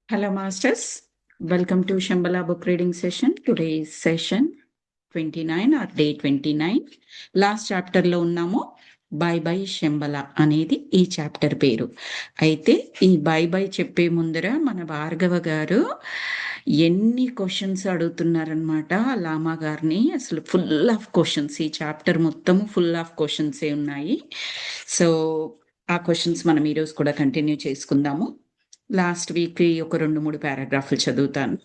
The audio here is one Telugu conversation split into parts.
Hello, Masters. Welcome to Shambhala book reading session. Today is session 29 or day 29. Last చాప్టర్లో ఉన్నాము. బై బై శంబల అనేది ఈ చాప్టర్ పేరు. అయితే ఈ బై బై చెప్పే ముందర మన భార్గవ గారు ఎన్ని క్వశ్చన్స్ అడుగుతున్నారనమాట లామా గారిని. అసలు ఫుల్ ఆఫ్ క్వశ్చన్స్, ఈ చాప్టర్ మొత్తం ఫుల్ ఆఫ్ క్వశ్చన్సే ఉన్నాయి. సో ఆ క్వశ్చన్స్ మనం ఈరోజు కూడా కంటిన్యూ చేసుకుందాము. లాస్ట్ వీక్ ఒక 2-3 పారాగ్రాఫ్లు చదువుతాను.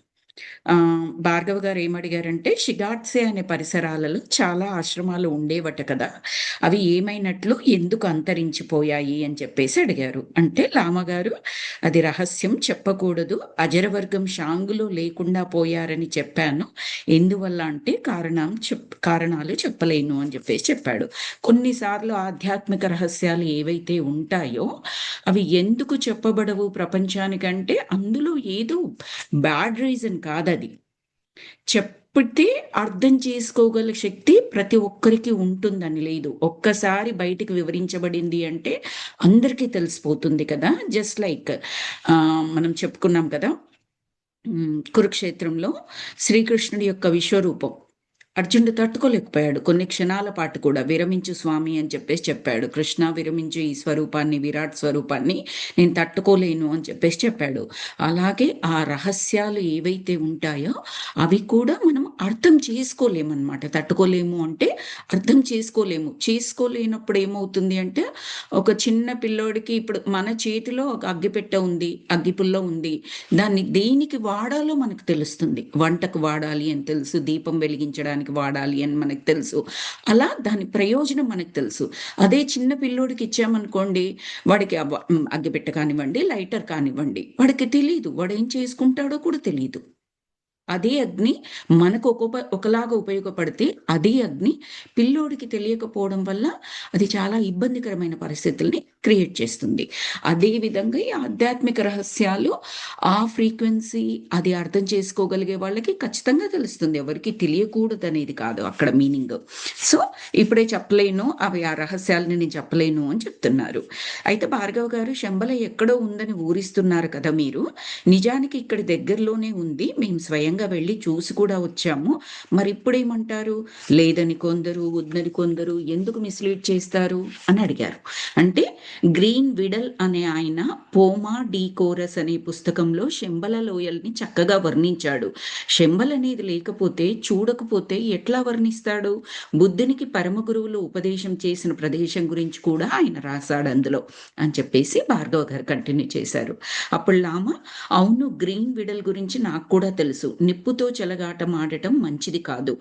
భార్గవ్ గారు ఏమడిగారంటే, షిగాట్సే అనే పరిసరాలలో చాలా ఆశ్రమాలు ఉండేవట కదా, అవి ఏమైనట్లు, ఎందుకు అంతరించిపోయాయి అని చెప్పేసి అడిగారు. అంటే లామగారు అది రహస్యం, చెప్పకూడదు, అజరవర్గం షాంగులో లేకుండా పోయారని చెప్పాను, ఎందువల్ల అంటే కారణాలు చెప్పలేను అని చెప్పేసి చెప్పాడు. కొన్నిసార్లు ఆధ్యాత్మిక రహస్యాలు ఏవైతే ఉంటాయో అవి ఎందుకు చెప్పబడవు ప్రపంచానికంటే అందులో ఏదో బ్యాడ్ రీజన్ కాదది. చెప్పితే అర్థం చేసుకోగల శక్తి ప్రతి ఒక్కరికి ఉంటుందని లేదు. ఒక్కసారి బయటికి వివరించబడింది అంటే అందరికీ తెలిసిపోతుంది కదా. జస్ట్ లైక్ మనం చెప్పుకున్నాం కదా, కురుక్షేత్రంలో శ్రీకృష్ణుడి యొక్క విశ్వరూపం అర్జునుడు తట్టుకోలేకపోయాడు. కొన్ని క్షణాల పాటు కూడా విరమించు స్వామి అని చెప్పేసి చెప్పాడు. కృష్ణ విరమించు ఈ స్వరూపాన్ని, విరాట్ స్వరూపాన్ని నేను తట్టుకోలేను అని చెప్పేసి చెప్పాడు. అలాగే ఆ రహస్యాలు ఏవైతే ఉంటాయో అవి కూడా మనం అర్థం చేసుకోలేమన్నమాట. తట్టుకోలేము అంటే అర్థం చేసుకోలేము. చేసుకోలేనప్పుడు ఏమవుతుంది అంటే, ఒక చిన్న పిల్లోడికి ఇప్పుడు మన చేతిలో ఒక అగ్గిపెట్టె ఉంది, అగ్గిపుల్ల ఉంది, దాన్ని దేనికి వాడాలో మనకు తెలుస్తుంది. వంటకు వాడాలి అని తెలుసు, దీపం వెలిగించడానికి వాడాలి అని మనకు తెలుసు. అలా దాని ప్రయోజనం మనకు తెలుసు. అదే చిన్న పిల్లోడికి ఇచ్చామనుకోండి, వాడికి అగ్గిపెట్టె కానివ్వండి, లైటర్ కానివ్వండి, వాడికి తెలియదు, వాడు ఏం చేసుకుంటాడో కూడా తెలియదు. అదే అగ్ని మనకు ఒకలాగా ఉపయోగపడితే అదే అగ్ని పిల్లోడికి తెలియకపోవడం వల్ల అది చాలా ఇబ్బందికరమైన పరిస్థితుల్ని క్రియేట్ చేస్తుంది. అదేవిధంగా ఈ ఆధ్యాత్మిక రహస్యాలు ఆ ఫ్రీక్వెన్సీ అది అర్థం చేసుకోగలిగే వాళ్ళకి ఖచ్చితంగా తెలుస్తుంది. ఎవరికి తెలియకూడదు అనేది కాదు అక్కడ మీనింగ్. సో ఇప్పుడే చెప్పలేను, అవి ఆ రహస్యాలని నేను చెప్పలేను అని చెప్తున్నారు. అయితే భార్గవ్ గారు, శంబల ఎక్కడో ఉందని ఊరిస్తున్నారు కదా మీరు, నిజానికి ఇక్కడ దగ్గరలోనే ఉంది, మేము స్వయంగా వెళ్ళి చూసి కూడా వచ్చాము, మరి ఇప్పుడేమంటారు? లేదని కొందరు, వద్దని కొందరు, ఎందుకు మిస్లీడ్ చేస్తారు అని అడిగారు. అంటే గ్రీన్ విడల్ అనే ఆయన పోమా డి కోరస్ అనే పుస్తకంలో శంబల లోయల్ని చక్కగా వర్ణించాడు. శంబల్ అనేది లేకపోతే, చూడకపోతే ఎట్లా వర్ణిస్తాడు? బుద్ధునికి పరమ గురువులు ఉపదేశం చేసిన ప్రదేశం గురించి కూడా ఆయన రాశాడు అందులో అని చెప్పేసి భార్గవ గారు కంటిన్యూ చేశారు. అప్పుడు లామ, అవును, గ్రీన్ విడల్ గురించి నాకు కూడా తెలుసు, నిప్పుతో చెలగాటం ఆడటం మంచిది కాదు.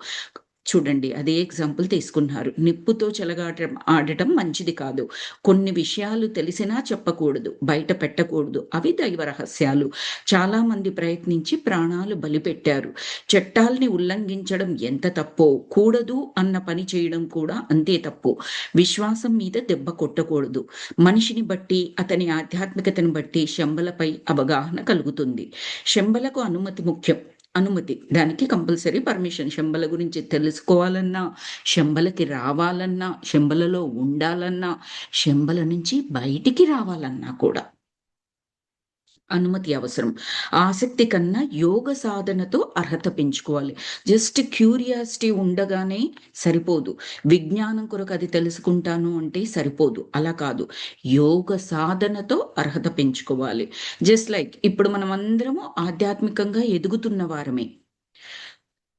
చూడండి, అదే ఎగ్జాంపుల్ తీసుకున్నారు. నిప్పుతో చెలగాటం ఆడటం మంచిది కాదు, కొన్ని విషయాలు తెలిసినా చెప్పకూడదు, బయట పెట్టకూడదు, అవి దైవ రహస్యాలు. చాలా మంది ప్రయత్నించి ప్రాణాలు బలిపెట్టారు. చట్టాల్ని ఉల్లంఘించడం ఎంత తప్పో, కూడదు అన్న పని చేయడం కూడా అంతే తప్పు. విశ్వాసం మీద దెబ్బ కొట్టకూడదు. మనిషిని బట్టి, అతని ఆధ్యాత్మికతను బట్టి శంబలపై అవగాహన కలుగుతుంది. శంబలకు అనుమతి ముఖ్యం. అనుమతి, దానికి కంపల్సరీ పర్మిషన్. శంబల గురించి తెలుసుకోవాలన్నా, శంబలకి రావాలన్నా, శంబలలో ఉండాలన్నా, శంబల నుంచి బయటికి రావాలన్నా కూడా అనుమతి అవసరం. ఆసక్తి కన్నా యోగ సాధనతో అర్హత పెంచుకోవాలి. జస్ట్ క్యూరియాసిటీ ఉండగానే సరిపోదు. విజ్ఞానం కొరకు అది తెలుసుకుంటాను అంటే సరిపోదు. అలా కాదు, యోగ సాధనతో అర్హత పెంచుకోవాలి. జస్ట్ లైక్ ఇప్పుడు మనం అందరము ఆధ్యాత్మికంగా ఎదుగుతున్న వారమే.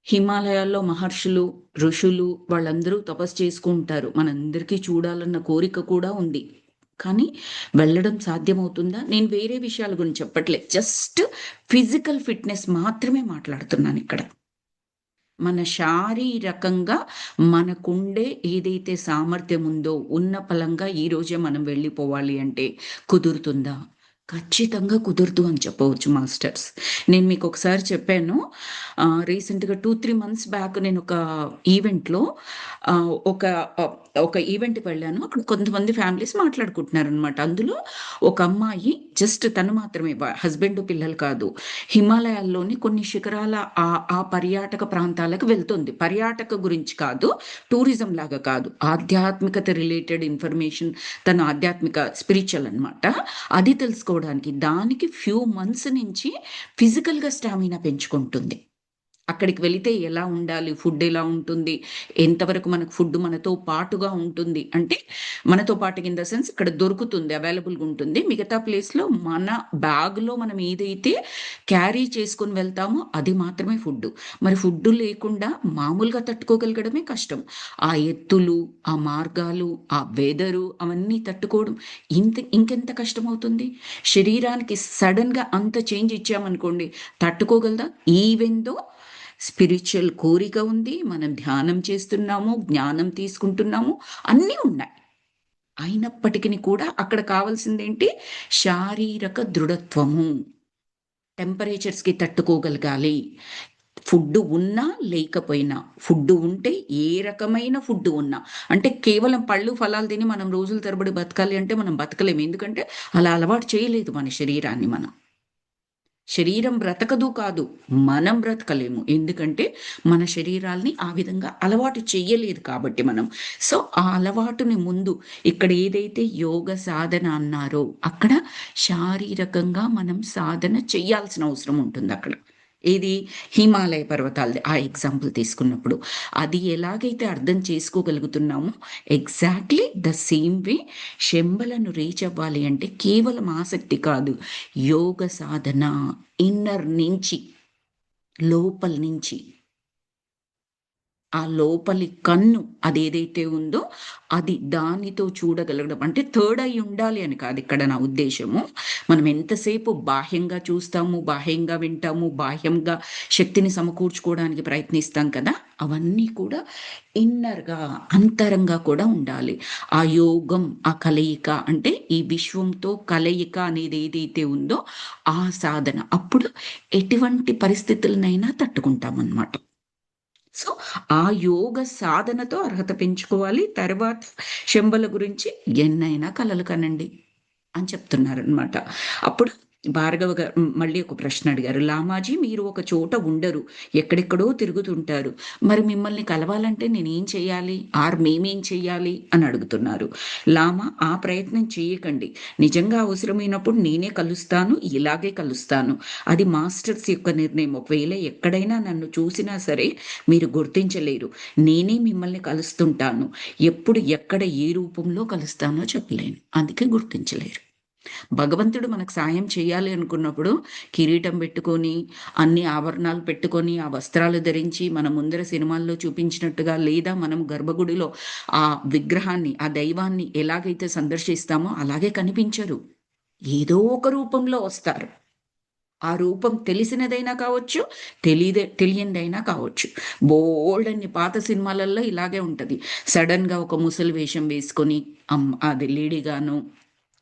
హిమాలయాల్లో మహర్షులు, ఋషులు వాళ్ళందరూ తపస్సు చేసుకుంటారు. మనందరికీ చూడాలన్న కోరిక కూడా ఉంది. కానీ వెళ్ళడం సాధ్యమవుతుందా? నేను వేరే విషయాల గురించి చెప్పట్లేదు, జస్ట్ ఫిజికల్ ఫిట్నెస్ మాత్రమే మాట్లాడుతున్నాను ఇక్కడ. మన శారీరకంగా మనకుండే ఏదైతే సామర్థ్యం ఉందో, ఉన్న పలంగా ఈరోజే మనం వెళ్ళిపోవాలి అంటే కుదురుతుందా? ఖచ్చితంగా కుదరదు అని చెప్పవచ్చు మాస్టర్స్. నేను మీకు ఒకసారి చెప్పాను, రీసెంట్గా 2-3 months బ్యాక్ నేను ఒక ఈవెంట్లో ఒక ఒక ఈవెంట్‌కి వెళ్ళాను. అక్కడ కొంతమంది ఫ్యామిలీస్ మాట్లాడుకుంటున్నారనమాట. అందులో ఒక అమ్మాయి జస్ట్ తను మాత్రమే హస్బెండ్, పిల్లలు కాదు. హిమాలయాల్లోని కొన్ని శిఖరాల ఆ పర్యాటక ప్రాంతాలకు వెళ్తుంది. పర్యాటక గురించి కాదు, టూరిజం లాగా కాదు. ఆధ్యాత్మికత రిలేటెడ్ ఇన్ఫర్మేషన్, తను ఆధ్యాత్మిక స్పిరిచువల్ అనమాట. అది తెలుసుకోవడానికి. దానికి ఫ్యూ మంత్స్ నుంచి ఫిజికల్‌గా స్టామినా పెంచుకుంటుంది. అక్కడికి వెళితే ఎలా ఉండాలి? ఫుడ్ ఎలా ఉంటుంది? ఎంతవరకు మనకు ఫుడ్ మనతో పాటుగా ఉంటుంది? అంటే మనతో పాటుగా ఇన్ ద సెన్స్ ఇక్కడ దొరుకుతుంది. అవైలబుల్‌గా ఉంటుంది. మిగతా ప్లేస్‌లో మన బ్యాగ్‌లో మనం ఏదైతే క్యారీ చేసుకొని వెళ్తామో అది మాత్రమే ఫుడ్డు. మరి ఫుడ్డు లేకుండా మామూలుగా తట్టుకోగలగడమే కష్టం. ఆ ఎత్తులు, ఆ మార్గాలు, ఆ వెదరు అవన్నీ తట్టుకోవడం ఇంకెంత కష్టమవుతుంది? శరీరానికి సడెన్‌గా అంత చేంజ్ ఇచ్చామనుకోండి తట్టుకోగలదా? ఈవెన్ దో స్పిరిచువల్ కోరిక ఉంది. మనం ధ్యానం చేస్తున్నాము, జ్ఞానం తీసుకుంటున్నాము, అన్నీ ఉన్నాయి. అయినప్పటికిని కూడా అక్కడ కావాల్సిందేంటి? శారీరక దృఢత్వము. టెంపరేచర్స్‌కి తట్టుకోగలగాలి. ఫుడ్డు ఉన్నా, లేకపోయినా. ఫుడ్డు ఉంటే ఏ రకమైన ఫుడ్డు ఉన్నా. అంటే కేవలం పళ్ళు, ఫలాలు తిని మనం రోజుల తరబడి బతకాలి అంటే మనం బతకలేము. ఎందుకంటే అలా అలవాటు చేయలేదు మన శరీరాన్ని మనం. శరీరం బ్రతకదు కాదు. మనం బ్రతకలేము. ఎందుకంటే, మన శరీరాల్ని ఆ విధంగా అలవాటు చెయ్యలేదు కాబట్టి మనం. సో, ఆ అలవాటుని ముందు ఇక్కడ ఏదైతే యోగ సాధన అన్నారో, అక్కడ శారీరకంగా మనం సాధన చెయ్యాల్సిన అవసరం ఉంటుందక్కడ. ఏది? హిమాలయ పర్వతాలది ఆ ఎగ్జాంపుల్ తీసుకున్నప్పుడు. అది ఎలాగైతే అర్థం చేసుకోగలుగుతున్నామో, ఎగ్జాక్ట్‌లీ ద సేమ్ వే శంబలను రీచ్ అవ్వాలి అంటే కేవలం ఆసక్తి కాదు. యోగ సాధన ఇన్నర్ నుంచి, లోపల నుంచి ఆ లోపలి కన్ను అదేదైతే ఉందో అది దానితో చూడగలగడం. అంటే థర్డ్ ఐ ఉండాలి అని కాదు ఇక్కడ నా ఉద్దేశ్యము. మనం ఎంతసేపు బాహ్యంగా చూస్తాము, బాహ్యంగా వింటాము, బాహ్యంగా శక్తిని సమకూర్చుకోవడానికి ప్రయత్నిస్తాం కదా! అవన్నీ కూడా ఇన్నర్‌గా, అంతరంగా కూడా ఉండాలి. ఆ యోగం, ఆ కలయిక అంటే ఈ విశ్వంతో కలయిక అనేది ఏదైతే ఉందో ఆ సాధన. అప్పుడు ఎటువంటి పరిస్థితులనైనా తట్టుకుంటామనమాట. సో, ఆ యోగ సాధనతో అర్హత పెంచుకోవాలి. తర్వాత శంబల గురించి ఎన్నైనా కలలు కనండి అని చెప్తున్నారనమాట. అప్పుడు మళ్ళీ ఒక ప్రశ్న అడిగారు. లామాజీ మీరు ఒక చోట ఉండరు. ఎక్కడెక్కడో తిరుగుతుంటారు. మరి మిమ్మల్ని కలవాలంటే నేనేం చేయాలి? మేమేం చెయ్యాలి? అని అడుగుతున్నారు. లామా ఆ ప్రయత్నం చేయకండి. నిజంగా అవసరమైనప్పుడు నేనే కలుస్తాను. ఇలాగే కలుస్తాను. అది మాస్టర్స్ యొక్క నిర్ణయం. ఒకవేళ ఎక్కడైనా నన్ను చూసినా సరే మీరు గుర్తించలేరు. నేనే మిమ్మల్ని కలుస్తుంటాను. ఎప్పుడు, ఎక్కడ, ఏ రూపంలో కలుస్తానో చెప్పలేను. అందుకే గుర్తించలేరు. భగవంతుడు మనకు సాయం చేయాలి అనుకున్నప్పుడు కిరీటం పెట్టుకొని, అన్ని ఆభరణాలు పెట్టుకొని, ఆ వస్త్రాలు ధరించి మన ముందర సినిమాల్లో చూపించినట్టుగా లేదా మనం గర్భగుడిలో ఆ విగ్రహాన్ని, ఆ దైవాన్ని ఎలాగైతే సందర్శిస్తామో అలాగే కనిపించరు. ఏదో ఒక రూపంలో వస్తారు. ఆ రూపం తెలిసినదైనా కావచ్చు, తెలియనిదైనా కావచ్చు. బోలెడన్ని పాత సినిమాలలో ఇలాగే ఉంటది. సడెన్‌గా ఒక ముసలి వేషం వేసుకొని అది లేడీగానో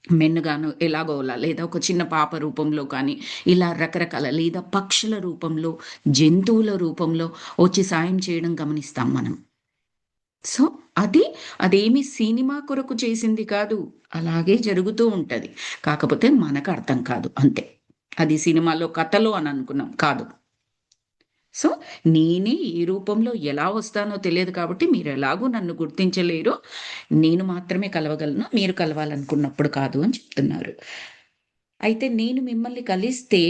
మెన్నుగాను ఎలాగోలా లేదా ఒక చిన్న పాప రూపంలో కానీ, ఇలా రకరకాల లేదా పక్షుల రూపంలో, జంతువుల రూపంలో వచ్చి సాయం చేయడం గమనిస్తాం మనం. సో, అదేమి సినిమా కొరకు చేసింది కాదు. అలాగే జరుగుతూ ఉంటది. కాకపోతే మనకు అర్థం కాదు అంతే. అది సినిమాలో కథలో అని అనుకున్నాం. కాదు. సో, నేనే ఏ రూపంలో ఎలా వస్తానో తెలియదు కాబట్టి మీరెలాగూ నన్ను గుర్తించలేరు. నేను మాత్రమే కలవగలను. మీరు కలవాలనుకున్నప్పుడు కాదు అని చెప్తున్నారు. అయితే నేను మిమ్మల్ని కలిస్తే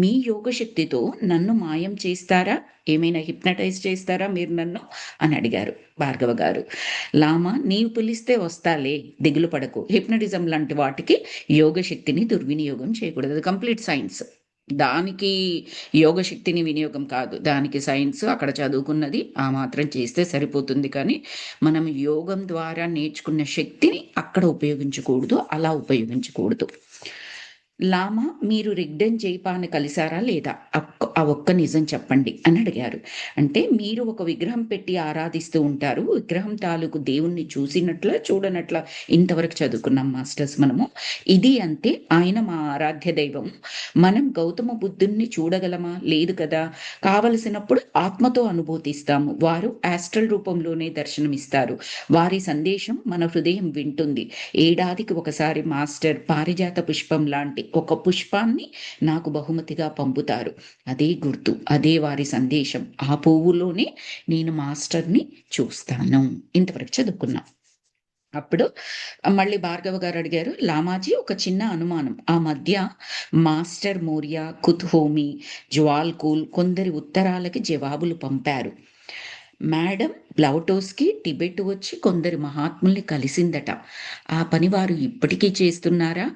మీ యోగశక్తితో నన్ను మాయం చేస్తారా? ఏమైనా హిప్నటైజ్ చేస్తారా మీరు నన్ను? అని అడిగారు భార్గవ గారు. లామా నీవు పిలిస్తే వస్తాలే దిగులు పడకు. హిప్నటిజం లాంటి వాటికి యోగశక్తిని దుర్వినియోగం చేయకూడదు. అది కంప్లీట్ సైన్స్. దానికి యోగశక్తిని వినియోగం కాదు. దానికి సైన్స్ అక్కడ చదువుకున్నది ఆ మాత్రం చేస్తే సరిపోతుంది కానీ, మనం యోగం ద్వారా నేర్చుకున్న శక్తిని అక్కడ ఉపయోగించకూడదు. అలా ఉపయోగించకూడదు. లామా మీరు రిగ్డెన్ జైపాని కలిసారా లేదా? ఆ ఒక్క నిజం చెప్పండి అని అడిగారు. అంటే మీరు ఒక విగ్రహం పెట్టి ఆరాధిస్తూ ఉంటారు. విగ్రహం తాలూకు దేవుణ్ణి చూసినట్లా, చూడనట్లా ఇంతవరకు చదువుకున్నాం మాస్టర్స్ మనము. ఇది అంతే. ఆయన మా ఆరాధ్య దైవం. మనం గౌతమ బుద్ధుణ్ణి చూడగలమా? లేదు కదా! కావలసినప్పుడు ఆత్మతో అనుభూతిస్తాము. వారు యాస్ట్రల్ రూపంలోనే దర్శనమిస్తారు. వారి సందేశం మన హృదయం వింటుంది. ఏడాదికి ఒకసారి మాస్టర్ పారిజాత పుష్పం లాంటి ఒక పుష్పాన్ని నాకు బహుమతిగా పంపుతారు. అదే గుర్తు, అదే వారి సందేశం. ఆ పువ్వులోనే నేను మాస్టర్ని చూస్తాను. ఇంతవరకు చదువుకున్నాం. అప్పుడు మళ్ళీ భార్గవ గారు అడిగారు, లామాజీ ఒక చిన్న అనుమానం. ఆ మధ్య మాస్టర్ మోరియా, కుత్హోమి, జ్వాల్కూల్ కొందరి ఉత్తరాలకి జవాబులు పంపారు. మేడం బ్లౌటోస్కి టిబెట్ వచ్చి కొందరు మహాత్ముల్ని కలిసిందట. ఆ పని వారు ఇప్పటికీ చేస్తున్నారా?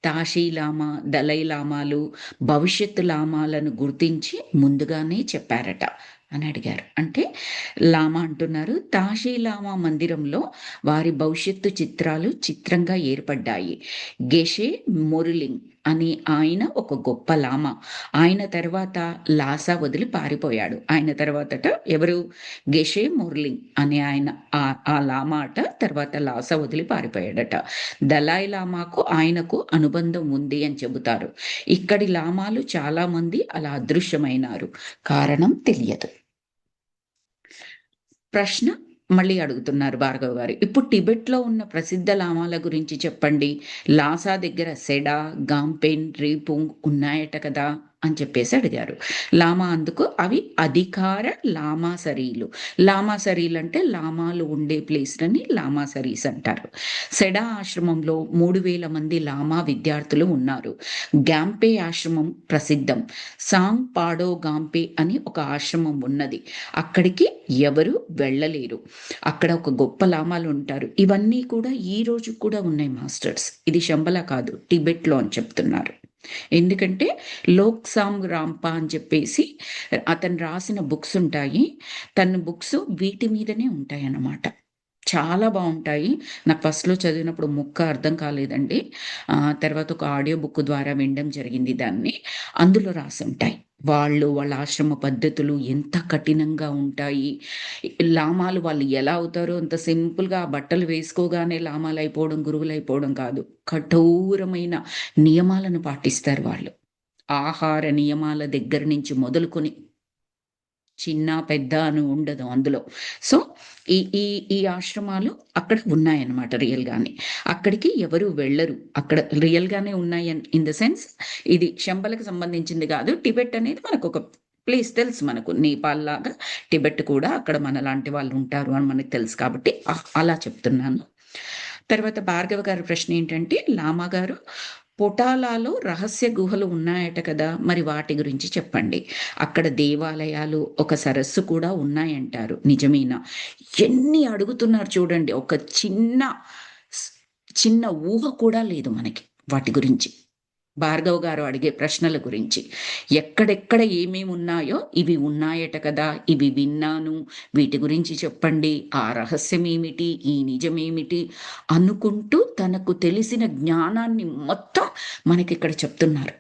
తాషీ లామా, దలై లామాలు భవిష్యత్తు లామాలను గుర్తించి ముందుగానే చెప్పారట అని అడిగారు. అంటే లామా అంటున్నారు, తాషీ లామా మందిరంలో వారి భవిష్యత్తు చిత్రాలు చిత్రంగా ఏర్పడ్డాయి. గెషే మొరులింగ్ అని ఆయన ఒక గొప్ప లామా. ఆయన తర్వాత లాసా వదిలి పారిపోయాడు. ఆయన తర్వాతట ఎవరు? గెషే మొర్లింగ్ అనే ఆయన ఆ లామా అట తర్వాత లాసా వదిలి పారిపోయాడట. దలాయ్ లామాకు ఆయనకు అనుబంధం ఉంది అని చెబుతారు. ఇక్కడి లామాలు చాలా మంది అలా అదృశ్యమైనారు. కారణం తెలియదు. ప్రశ్న మళ్ళీ అడుగుతున్నారు భార్గవ్ గారు. ఇప్పుడు టిబెట్‌లో ఉన్న ప్రసిద్ధ లామాల గురించి చెప్పండి. లాసా దగ్గర సెడా, గాంపెన్, రీపుంగ్ ఉన్నాయట కదా! అని చెప్పేసి అడిగారు. లామా అందుకు అవి అధికార లామాసరీలు. లామాసరీలంటే లామాలు ఉండే ప్లేస్‌లని లామాసరీస్ అంటారు. సెడా ఆశ్రమంలో 3000 మంది లామా విద్యార్థులు ఉన్నారు. గాంపే ఆశ్రమం ప్రసిద్ధం. సాంగ్ పాడో గాంపే అని ఒక ఆశ్రమం ఉన్నది. అక్కడికి ఎవరు వెళ్ళలేరు. అక్కడ ఒక గొప్ప లామాలు ఉంటారు. ఇవన్నీ కూడా ఈ రోజు కూడా ఉన్నాయి మాస్టర్స్. ఇది శంబల కాదు, టిబెట్‌లో అని చెప్తున్నారు. ఎందుకంటే లోక్సాంగ్ రాంపా అని చెప్పేసి అతను రాసిన బుక్స్ ఉంటాయి. తన బుక్స్ వీటి మీదనే ఉంటాయన్నమాట. చాలా బావుంటాయి. నాకు ఫస్ట్‌లో చదివినప్పుడు ముక్క అర్థం కాలేదండి. తర్వాత ఒక ఆడియో బుక్ ద్వారా వినడం జరిగింది దాన్ని. అందులో రాసుంటాయి. వాళ్ళ ఆశ్రమ పద్ధతులు ఎంత కఠినంగా ఉంటాయి. లామాలు వాళ్ళు ఎలా అవుతారో అంత సింపుల్‌గా ఆ బట్టలు వేసుకోగానే లామాలయిపోవడం, గురువులయిపోవడం కాదు. కఠోరమైన నియమాలను పాటిస్తారు వాళ్ళు. ఆహార నియమాల దగ్గర నుంచి మొదలుకొని చిన్న, పెద్ద అని ఉండదు అందులో. సో, ఈ ఈ ఈ ఆశ్రమాలు అక్కడ ఉన్నాయన్నమాట రియల్‌గానే. అక్కడికి ఎవరు వెళ్ళరు. అక్కడ రియల్‌గానే ఉన్నాయి ఇన్ ద సెన్స్ ఇది శంబలకి సంబంధించింది గాదు. టిబెట్ అనేది మనకొక ప్లేస్ తెలుసు మనకు. నేపాల్ లాగా టిబెట్ కూడా అక్కడ మనలాంటి వాళ్ళు ఉంటారు అని మనకు తెలుసు కాబట్టి అలా చెప్తున్నాను. తర్వాత భార్గవ గారి ప్రశ్న ఏంటంటే, లామా గారు పొటాలాలో రహస్య గుహలు ఉన్నాయట కదా! మరి వాటి గురించి చెప్పండి. అక్కడ దేవాలయాలు, ఒక సరస్సు కూడా ఉన్నాయంటారు. నిజమేనా? ఎన్ని అడుగుతున్నారు చూడండి. ఒక స్ చిన్న ఊహ కూడా లేదు మనకి వాటి గురించి. భార్గవ్ గారు అడిగే ప్రశ్నల గురించి. ఎక్కడెక్కడ ఏమేమున్నాయో ఇవి ఉన్నాయట కదా! ఇవి విన్నాను. వీటి గురించి చెప్పండి. ఆ రహస్యమేమిటి? ఈ నిజమేమిటి? అనుకుంటూ తనకు తెలిసిన జ్ఞానాన్ని మొత్తం మనకిక్కడ చెప్తున్నారు.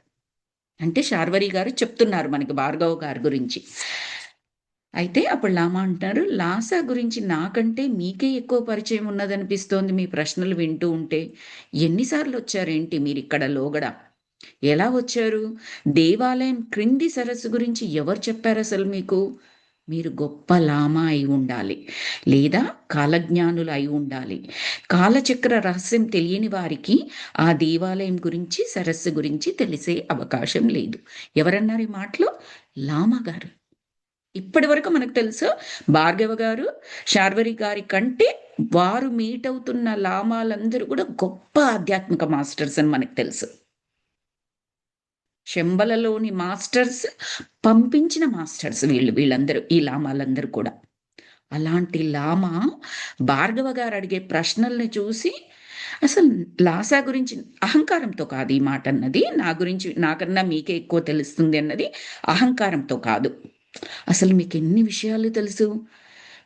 అంటే శార్వరి గారు చెప్తున్నారు మనకి భార్గవ్ గారి గురించి. అయితే అప్పుడు లామా అంటారు, "లాసా గురించి నాకంటే మీకే ఎక్కువ పరిచయం ఉన్నదనిపిస్తోంది మీ ప్రశ్నలు వింటూ ఉంటే. ఎన్ని సార్లొచ్చారేంటి మీరిక్కడ లోగడ? ఎలా వచ్చారు? దేవాలయం క్రింది సరస్సు గురించి ఎవరు చెప్పారసలు మీకు? మీరు గొప్ప లామా అయి ఉండాలి. లేదా కాలజ్ఞానులు అయి ఉండాలి. కాలచక్ర రహస్యం తెలియని వారికి ఆ దేవాలయం గురించి, సరస్సు గురించి తెలిసే అవకాశం లేదు." ఎవరన్నారు ఈ మాటలు? లామా గారు. ఇప్పటి వరకు మనకు తెలుసు భార్గవ గారు, శార్వరి గారి కంటే వారు మీట్ అవుతున్న లామాలందరూ కూడా గొప్ప ఆధ్యాత్మిక మాస్టర్స్ అని మనకు తెలుసు. శంబలలోని మాస్టర్స్ పంపించిన మాస్టర్స్ వీళ్ళందరూ. ఈ లామాలందరూ కూడా. అలాంటి లామా భార్గవ గారు అడిగే ప్రశ్నల్ని చూసి అసలు లాసా గురించి అహంకారంతో కాదు ఈ మాట అన్నది. నా గురించి నాకన్నా మీకే ఎక్కువ తెలుస్తుంది అన్నది అహంకారంతో కాదు. అసలు మీకెన్ని విషయాలు తెలుసు?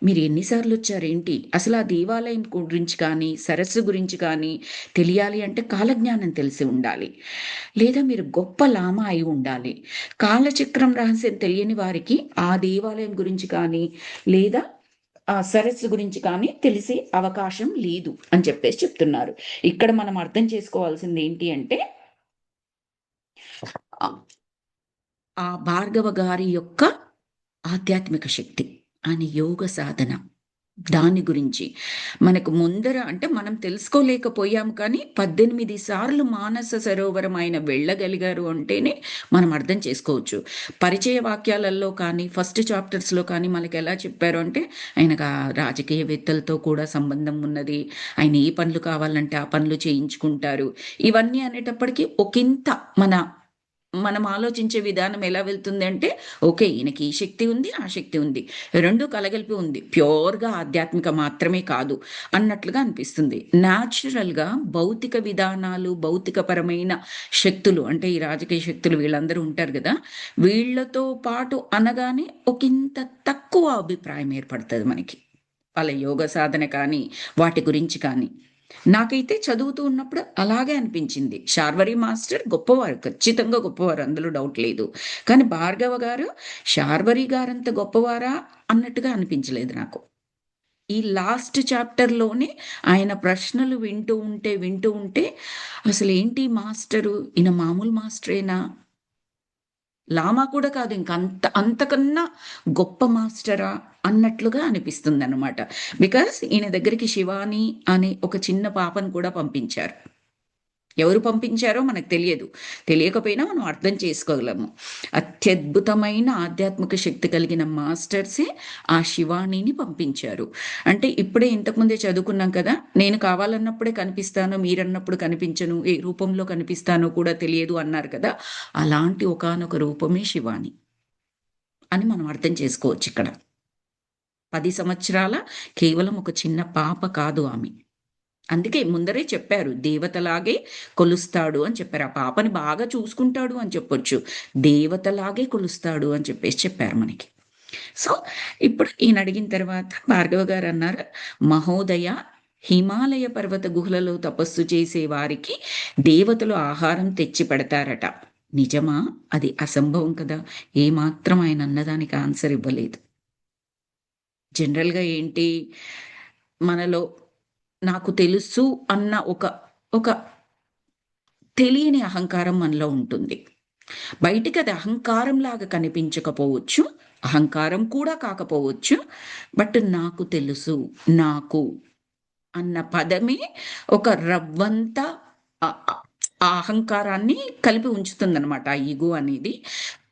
మీరు ఎన్నిసార్లు వచ్చారేంటి? అసలు ఆ దేవాలయం గురించి కానీ, సరస్సు గురించి కానీ తెలియాలి అంటే కాలజ్ఞానం తెలిసి ఉండాలి. లేదా మీరు గొప్ప లామా అయి ఉండాలి. కాలచక్రం రహస్యం తెలియని వారికి ఆ దేవాలయం గురించి కానీ, లేదా ఆ సరస్సు గురించి కానీ తెలిసే అవకాశం లేదు అని చెప్పేసి చెప్తున్నారు. ఇక్కడ మనం అర్థం చేసుకోవాల్సింది ఏంటి అంటే ఆహ్, ఆ భార్గవ గారి యొక్క ఆధ్యాత్మిక శక్తి, ఆయన యోగ సాధన, దాని గురించి మనకు ముందర అంటే మనం తెలుసుకోలేకపోయాం కానీ 18 సార్లు మానస సరోవరం ఆయన వెళ్ళగలిగారు అంటేనే మనం అర్థం చేసుకోవచ్చు. పరిచయ వాక్యాలలో కానీ ఫస్ట్ చాప్టర్స్‌లో కానీ మనకి ఎలా చెప్పారు అంటే ఆయనకు ఆ రాజకీయవేత్తలతో కూడా సంబంధం ఉన్నది. ఆయన ఏ పనులు కావాలంటే ఆ పనులు చేయించుకుంటారు. ఇవన్నీ అనేటప్పటికి ఒకింత మనం ఆలోచించే విధానం ఎలా వెళ్తుంది అంటే, ఓకే. ఈయనకి ఈ శక్తి ఉంది, ఆ శక్తి ఉంది. 2 కలగలిపి ఉంది. ప్యూర్‌గా ఆధ్యాత్మిక మాత్రమే కాదు అన్నట్లుగా అనిపిస్తుంది. న్యాచురల్‌గా భౌతిక విధానాలు, భౌతికపరమైన శక్తులు అంటే ఈ రాజకీయ శక్తులు వీళ్ళందరూ ఉంటారు గదా! వీళ్ళతో పాటు అనగానే ఒకింత తక్కువ అభిప్రాయం ఏర్పడతది మనకి. వాళ్ళ యోగ సాధన కానీ, వాటి గురించి కానీ. నాకైతే చదువుతూ ఉన్నప్పుడు అలాగే అనిపించింది. శార్వరి మాస్టర్ గొప్పవారు. ఖచ్చితంగా గొప్పవారు. అందులో డౌట్ లేదు. కానీ భార్గవ గారు, శార్వరి గారంత గొప్పవారా అన్నట్టుగా అనిపించలేదు నాకు. ఈ లాస్ట్ చాప్టర్‌లోనే ఆయన ప్రశ్నలు వింటూ ఉంటే అసలేంటి మాస్టరు, ఈయన మామూలు మాస్టరేనా? లామా కూడా కాదు. అంతకన్నా గొప్ప మాస్టరా అన్నట్లుగా అనిపిస్తుందనమాట. బికాజ్ ఈయన దగ్గరికి శివాని అనే ఒక చిన్న పాపను కూడా పంపించారు. ఎవరు పంపించారో మనకు తెలియదు. తెలియకపోయినా మనం అర్థం చేసుకోగలము. అత్యద్భుతమైన ఆధ్యాత్మిక శక్తి కలిగిన మాస్టర్సే ఆ శివానీని పంపించారు. అంటే ఇప్పుడే ఇంతకుముందే చదువుకున్నాం కదా! నేను కావాలన్నప్పుడే కనిపిస్తాను, మీరన్నప్పుడు కనిపించను, ఏ రూపంలో కనిపిస్తానో కూడా తెలియదు అన్నారు కదా! అలాంటి ఒకానొక రూపమే శివాని అని మనం అర్థం చేసుకోవచ్చిక్కడ. 10 సంవత్సరాల కేవలం ఒక చిన్న పాప కాదు ఆమె. అందుకే ముందరే చెప్పారు. దేవతలాగే కొలుస్తాడు అని చెప్పారు. ఆ పాపని బాగా చూసుకుంటాడు అని చెప్పొచ్చు. దేవతలాగే కొలుస్తాడు అని చెప్పేసి చెప్పారు మనకి. సో, ఇప్పుడు ఈయన అడిగిన తర్వాత భార్గవ గారన్నారు, "మహోదయ, హిమాలయ పర్వత గుహలలో తపస్సు చేసే వారికి దేవతలు ఆహారం తెచ్చి పెడతారట. నిజమా? అది అసంభవం కదా!" ఏమాత్రం ఆయన అన్నదానికి ఆన్సర్ ఇవ్వలేదు. జనరల్‌గా ఏంటి మనలో నాకు తెలుసు అన్న ఒక తెలియని అహంకారం మనలో ఉంటుంది. బయటికి అది అహంకారంలాగా కనిపించకపోవచ్చు. అహంకారం కూడా కాకపోవచ్చు. బట్ నాకు తెలుసు, నాకు అన్న పదమే ఒక రవ్వంత ఆహ్, ఆహ్, ఆ అహంకారాన్ని కలిపి ఉంచుతుందనమాట. ఆ ఇగో అనేది.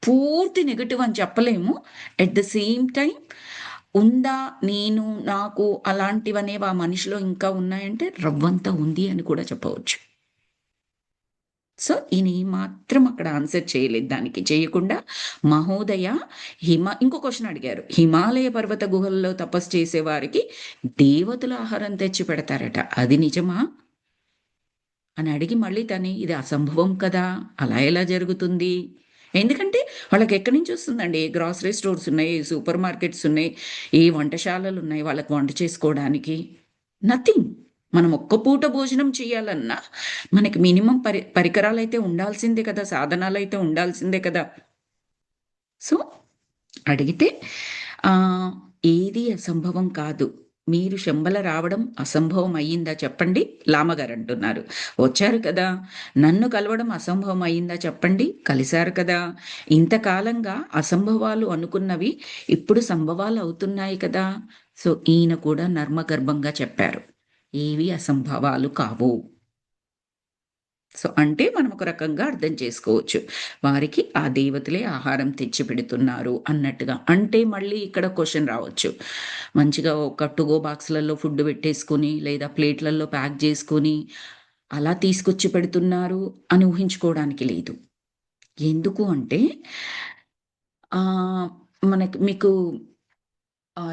పూర్తి నెగెటివ్ అని చెప్పలేము. ఎట్ ద సేమ్ టైమ్ ఉందా, నేను, నాకు అలాంటివనేవి ఆ మనిషిలో ఇంకా ఉన్నాయంటే రవ్వంత ఉంది అని కూడా చెప్పవచ్చు. సో, ఈయన ఏమాత్రం అక్కడ ఆన్సర్ చేయలేదు దానికి. చేయకుండా మహోదయ ఇంకో క్వెషన్ అడిగారు. హిమాలయ పర్వత గుహల్లో తపస్సు చేసేవారికి దేవతలు ఆహారం తెచ్చి పెడతారట. అది నిజమా? అని అడిగి మళ్ళీ తనే ఇది అసంభవం కదా! అలా ఎలా జరుగుతుంది? ఎందుకంటే వాళ్ళకెక్కడి నుంచి వస్తుందండి? ఏ గ్రోసరీ స్టోర్స్ ఉన్నాయి, ఏ సూపర్ మార్కెట్స్ ఉన్నాయి, ఏ వంటశాలలున్నాయి వాళ్ళకి వంట చేసుకోవడానికి? నథింగ్. మనం ఒక్క పూట భోజనం చేయాలన్నా మనకి మినిమమ్ పరికరాలైతే ఉండాల్సిందే కదా! సాధనాలైతే ఉండాల్సిందే కదా! సో, అడిగితే ఆహ్, ఏది అసంభవం కాదు. మీరు శంబల రావడం అసంభవం అయ్యిందా చెప్పండి? లామగారంటున్నారు. వచ్చారు కదా! నన్ను కలవడం అసంభవం అయ్యిందా చెప్పండి? కలిసారు కదా! ఇంతకాలంగా అసంభవాలు అనుకున్నవి ఇప్పుడు సంభవాలవుతున్నాయి కదా! సో, ఈయన కూడా నర్మగర్భంగా చెప్పారు. ఏవి అసంభవాలు కావు. సో, అంటే మనం ఒక రకంగా అర్థం చేసుకోవచ్చు. వారికి ఆ దేవతలే ఆహారం తెచ్చిపెడుతున్నారు అన్నట్టుగా. అంటే మళ్ళీ ఇక్కడ క్వెషన్ రావచ్చు. మంచిగా ఒక టు గో బాక్స్‌లలో ఫుడ్ పెట్టేసుకొని, లేదా ప్లేట్‌లలో ప్యాక్ చేసుకొని, అలా తీసుకొచ్చి పెడుతున్నారు అని ఊహించుకోవడానికి లేదు. ఎందుకు అంటే ఆహ్, మీకు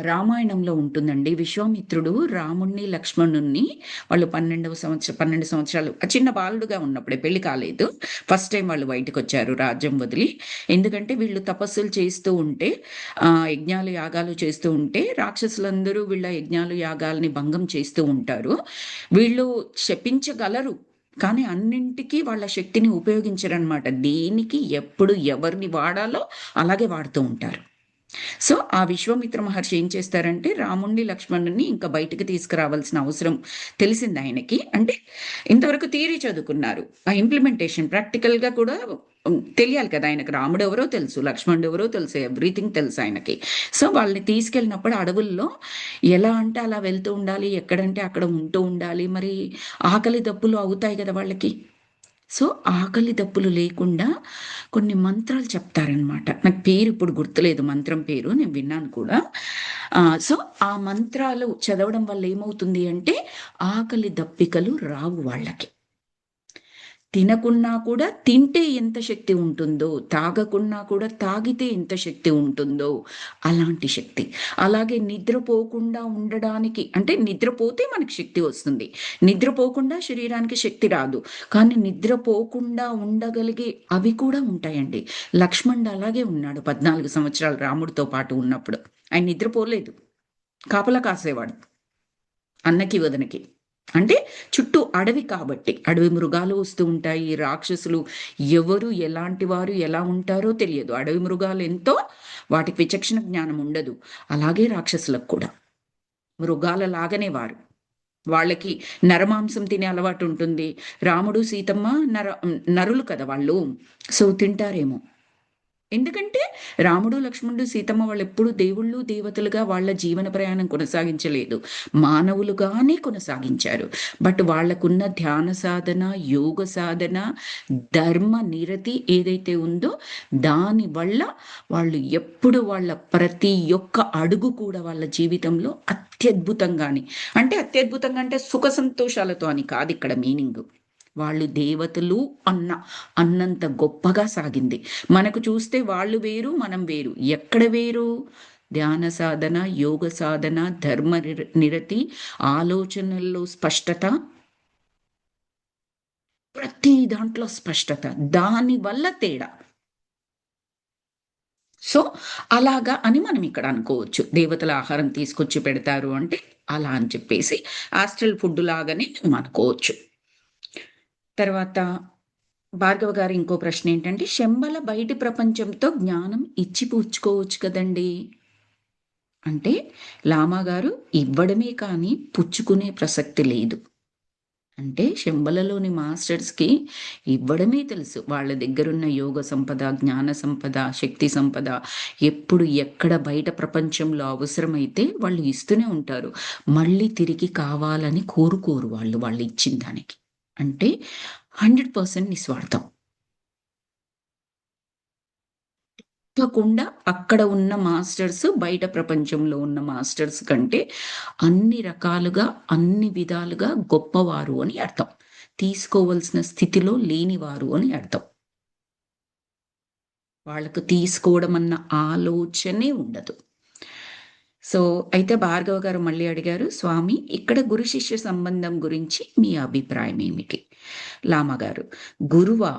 రామాయణంలో ఉంటుందండి. విశ్వామిత్రుడు రాముడిని, లక్ష్మణుడిని వాళ్ళు 12 సంవత్సరాలు చిన్న బాలుడుగా ఉన్నప్పుడే, పెళ్లి కాలేదు. ఫస్ట్ టైమ్ వాళ్ళు బయటకొచ్చారు రాజ్యం వదిలి. ఎందుకంటే వీళ్ళు తపస్సులు చేస్తూ ఉంటే, యజ్ఞాలు, యాగాలు చేస్తూ ఉంటే రాక్షసులందరూ వీళ్ళ యజ్ఞాలు, యాగాల్ని భంగం చేస్తూ ఉంటారు. వీళ్ళు శపించగలరు. కానీ అన్నింటికి వాళ్ళ శక్తిని ఉపయోగించరనమాట. దేనికి, ఎప్పుడు, ఎవరిని వాడాలో అలాగే వాడుతూ ఉంటారు. సో, ఆ విశ్వామిత్ర మహర్షి ఏం చేస్తారంటే, రాముడిని, లక్ష్మణుడిని ఇంకా బయటికి తీసుకురావాల్సిన అవసరం తెలిసిందాయనకి. అంటే, ఇంతవరకు థియరీ చదువుకున్నారు. ఆ ఇంప్లిమెంటేషన్ ప్రాక్టికల్‌గా కూడా తెలియాలి కదా! ఆయనకు రాముడెవరో తెలుసు, లక్ష్మణుడెవరో తెలుసు, ఎవ్రీథింగ్ తెలుసు ఆయనకి. సో, వాళ్ళని తీసుకెళ్ళినప్పుడు అడవుల్లో ఎలా అంటే అలా వెళ్తూ ఉండాలి, ఎక్కడంటే అక్కడ ఉంటూ ఉండాలి. మరి ఆకలి, దప్పులు అవుతాయి కదా వాళ్ళకి. సో, ఆకలి దప్పులు లేకుండా కొన్ని మంత్రాలు చెప్తారనమాట. నాకు పేరు ఇప్పుడు గుర్తులేదు మంత్రం పేరు. నేను విన్నాను కూడా. సో, ఆ మంత్రాలు చదవడం వల్ల ఏమవుతుంది అంటే, ఆకలి దప్పికలు రావు వాళ్ళకి. తినకున్నా కూడా తింటే ఎంత శక్తి ఉంటుందో, తాగకున్నా కూడా తాగితే ఎంత శక్తి ఉంటుందో అలాంటి శక్తి. అలాగే నిద్రపోకుండా ఉండడానికి, అంటే నిద్రపోతే మనకి శక్తి వస్తుంది. నిద్రపోకుండా శరీరానికి శక్తి రాదు. కానీ నిద్రపోకుండా ఉండగలిగే అవి కూడా ఉంటాయండి. లక్ష్మణుడు అలాగే ఉన్నాడు 14 సంవత్సరాలు రాముడితో పాటు ఉన్నప్పుడు. ఆయన నిద్రపోలేదు. కాపలా కాసేవాడు. అన్నకి, వదనకి. అంటే చుట్టూ అడవి కాబట్టి. అడవి మృగాలు వస్తూ ఉంటాయి. రాక్షసులు ఎవరు, ఎలాంటి వారు, ఎలా ఉంటారో తెలియదు. అడవి మృగాలు ఎంతో, వాటికి విచక్షణ జ్ఞానం ఉండదు. అలాగే రాక్షసులకు కూడా. మృగాలలాగానే వారు. వాళ్ళకి నరమాంసం తినే అలవాటు ఉంటుంది. రాముడు, సీతమ్మ నరులు కదా వాళ్ళు. సో, తింటారేమో. ఎందుకంటే రాముడు, లక్ష్మణుడు, సీతమ్మ వాళ్ళెప్పుడూ దేవుళ్ళు, దేవతలుగా వాళ్ళ జీవన ప్రయాణం కొనసాగించలేదు. మానవులుగానే కొనసాగించారు. బట్ వాళ్ళకున్న ధ్యాన సాధన, యోగ సాధన, ధర్మ నిరతి ఏదైతే ఉందో దాని వల్ల వాళ్ళు ఎప్పుడు వాళ్ళ ప్రతి ఒక్క అడుగు కూడా వాళ్ళ జీవితంలో అత్యద్భుతంగాని, అంటే అత్యద్భుతంగా అంటే సుఖ సంతోషాలతో అని కాదు ఇక్కడ మీనింగ్. వాళ్ళు దేవతలు అన్నంత గొప్పగా సాగింది. మనకు చూస్తే వాళ్ళు వేరు, మనం వేరు. ఎక్కడ వేరు? ధ్యాన సాధన, యోగ సాధన, ధర్మ నిరతి, ఆలోచనల్లో స్పష్టత, ప్రతి దాంట్లో స్పష్టత. దాని వల్ల తేడా. సో, అలాగా అని మనం ఇక్కడ అనుకోవచ్చు. దేవతల ఆహారం తీసుకొచ్చి పెడతారు అంటే అలా అని చెప్పేసి ఆస్ట్రల్ ఫుడ్ లాగానే మనం అనుకోవచ్చు. తర్వాత భార్గవ గారి ఇంకో ప్రశ్న ఏంటంటే, శంబల బయటి ప్రపంచంతో జ్ఞానం ఇచ్చి పుచ్చుకోవచ్చు కదండీ! అంటే లామా గారు ఇవ్వడమే కానీ పుచ్చుకునే ప్రసక్తి లేదు. అంటే శంబలలోని మాస్టర్స్‌కి ఇవ్వడమే తెలుసు. వాళ్ళ దగ్గరున్న యోగ సంపద, జ్ఞాన సంపద, శక్తి సంపద ఎప్పుడు ఎక్కడ బయట ప్రపంచంలో అవసరమైతే వాళ్ళు ఇస్తూనే ఉంటారు. మళ్ళీ తిరిగి కావాలని కోరుకోరు వాళ్ళు, వాళ్ళు ఇచ్చిన దానికి. అంటే 100% నిస్వార్థం. తప్పకుండా అక్కడ ఉన్న మాస్టర్స్ బయట ప్రపంచంలో ఉన్న మాస్టర్స్ కంటే అన్ని రకాలుగా, అన్ని విధాలుగా గొప్పవారు అని అర్థం. తీసుకోవాల్సిన స్థితిలో లేనివారు అని అర్థం. వాళ్ళకు తీసుకోవడం అన్న ఆలోచనే ఉండదు. సో, అయితే భార్గవ గారు మళ్ళీ అడిగారు, "స్వామి, ఇక్కడ గురు శిష్య సంబంధం గురించి మీ అభిప్రాయం ఏమిటి?" లామ గారు, "గురువా?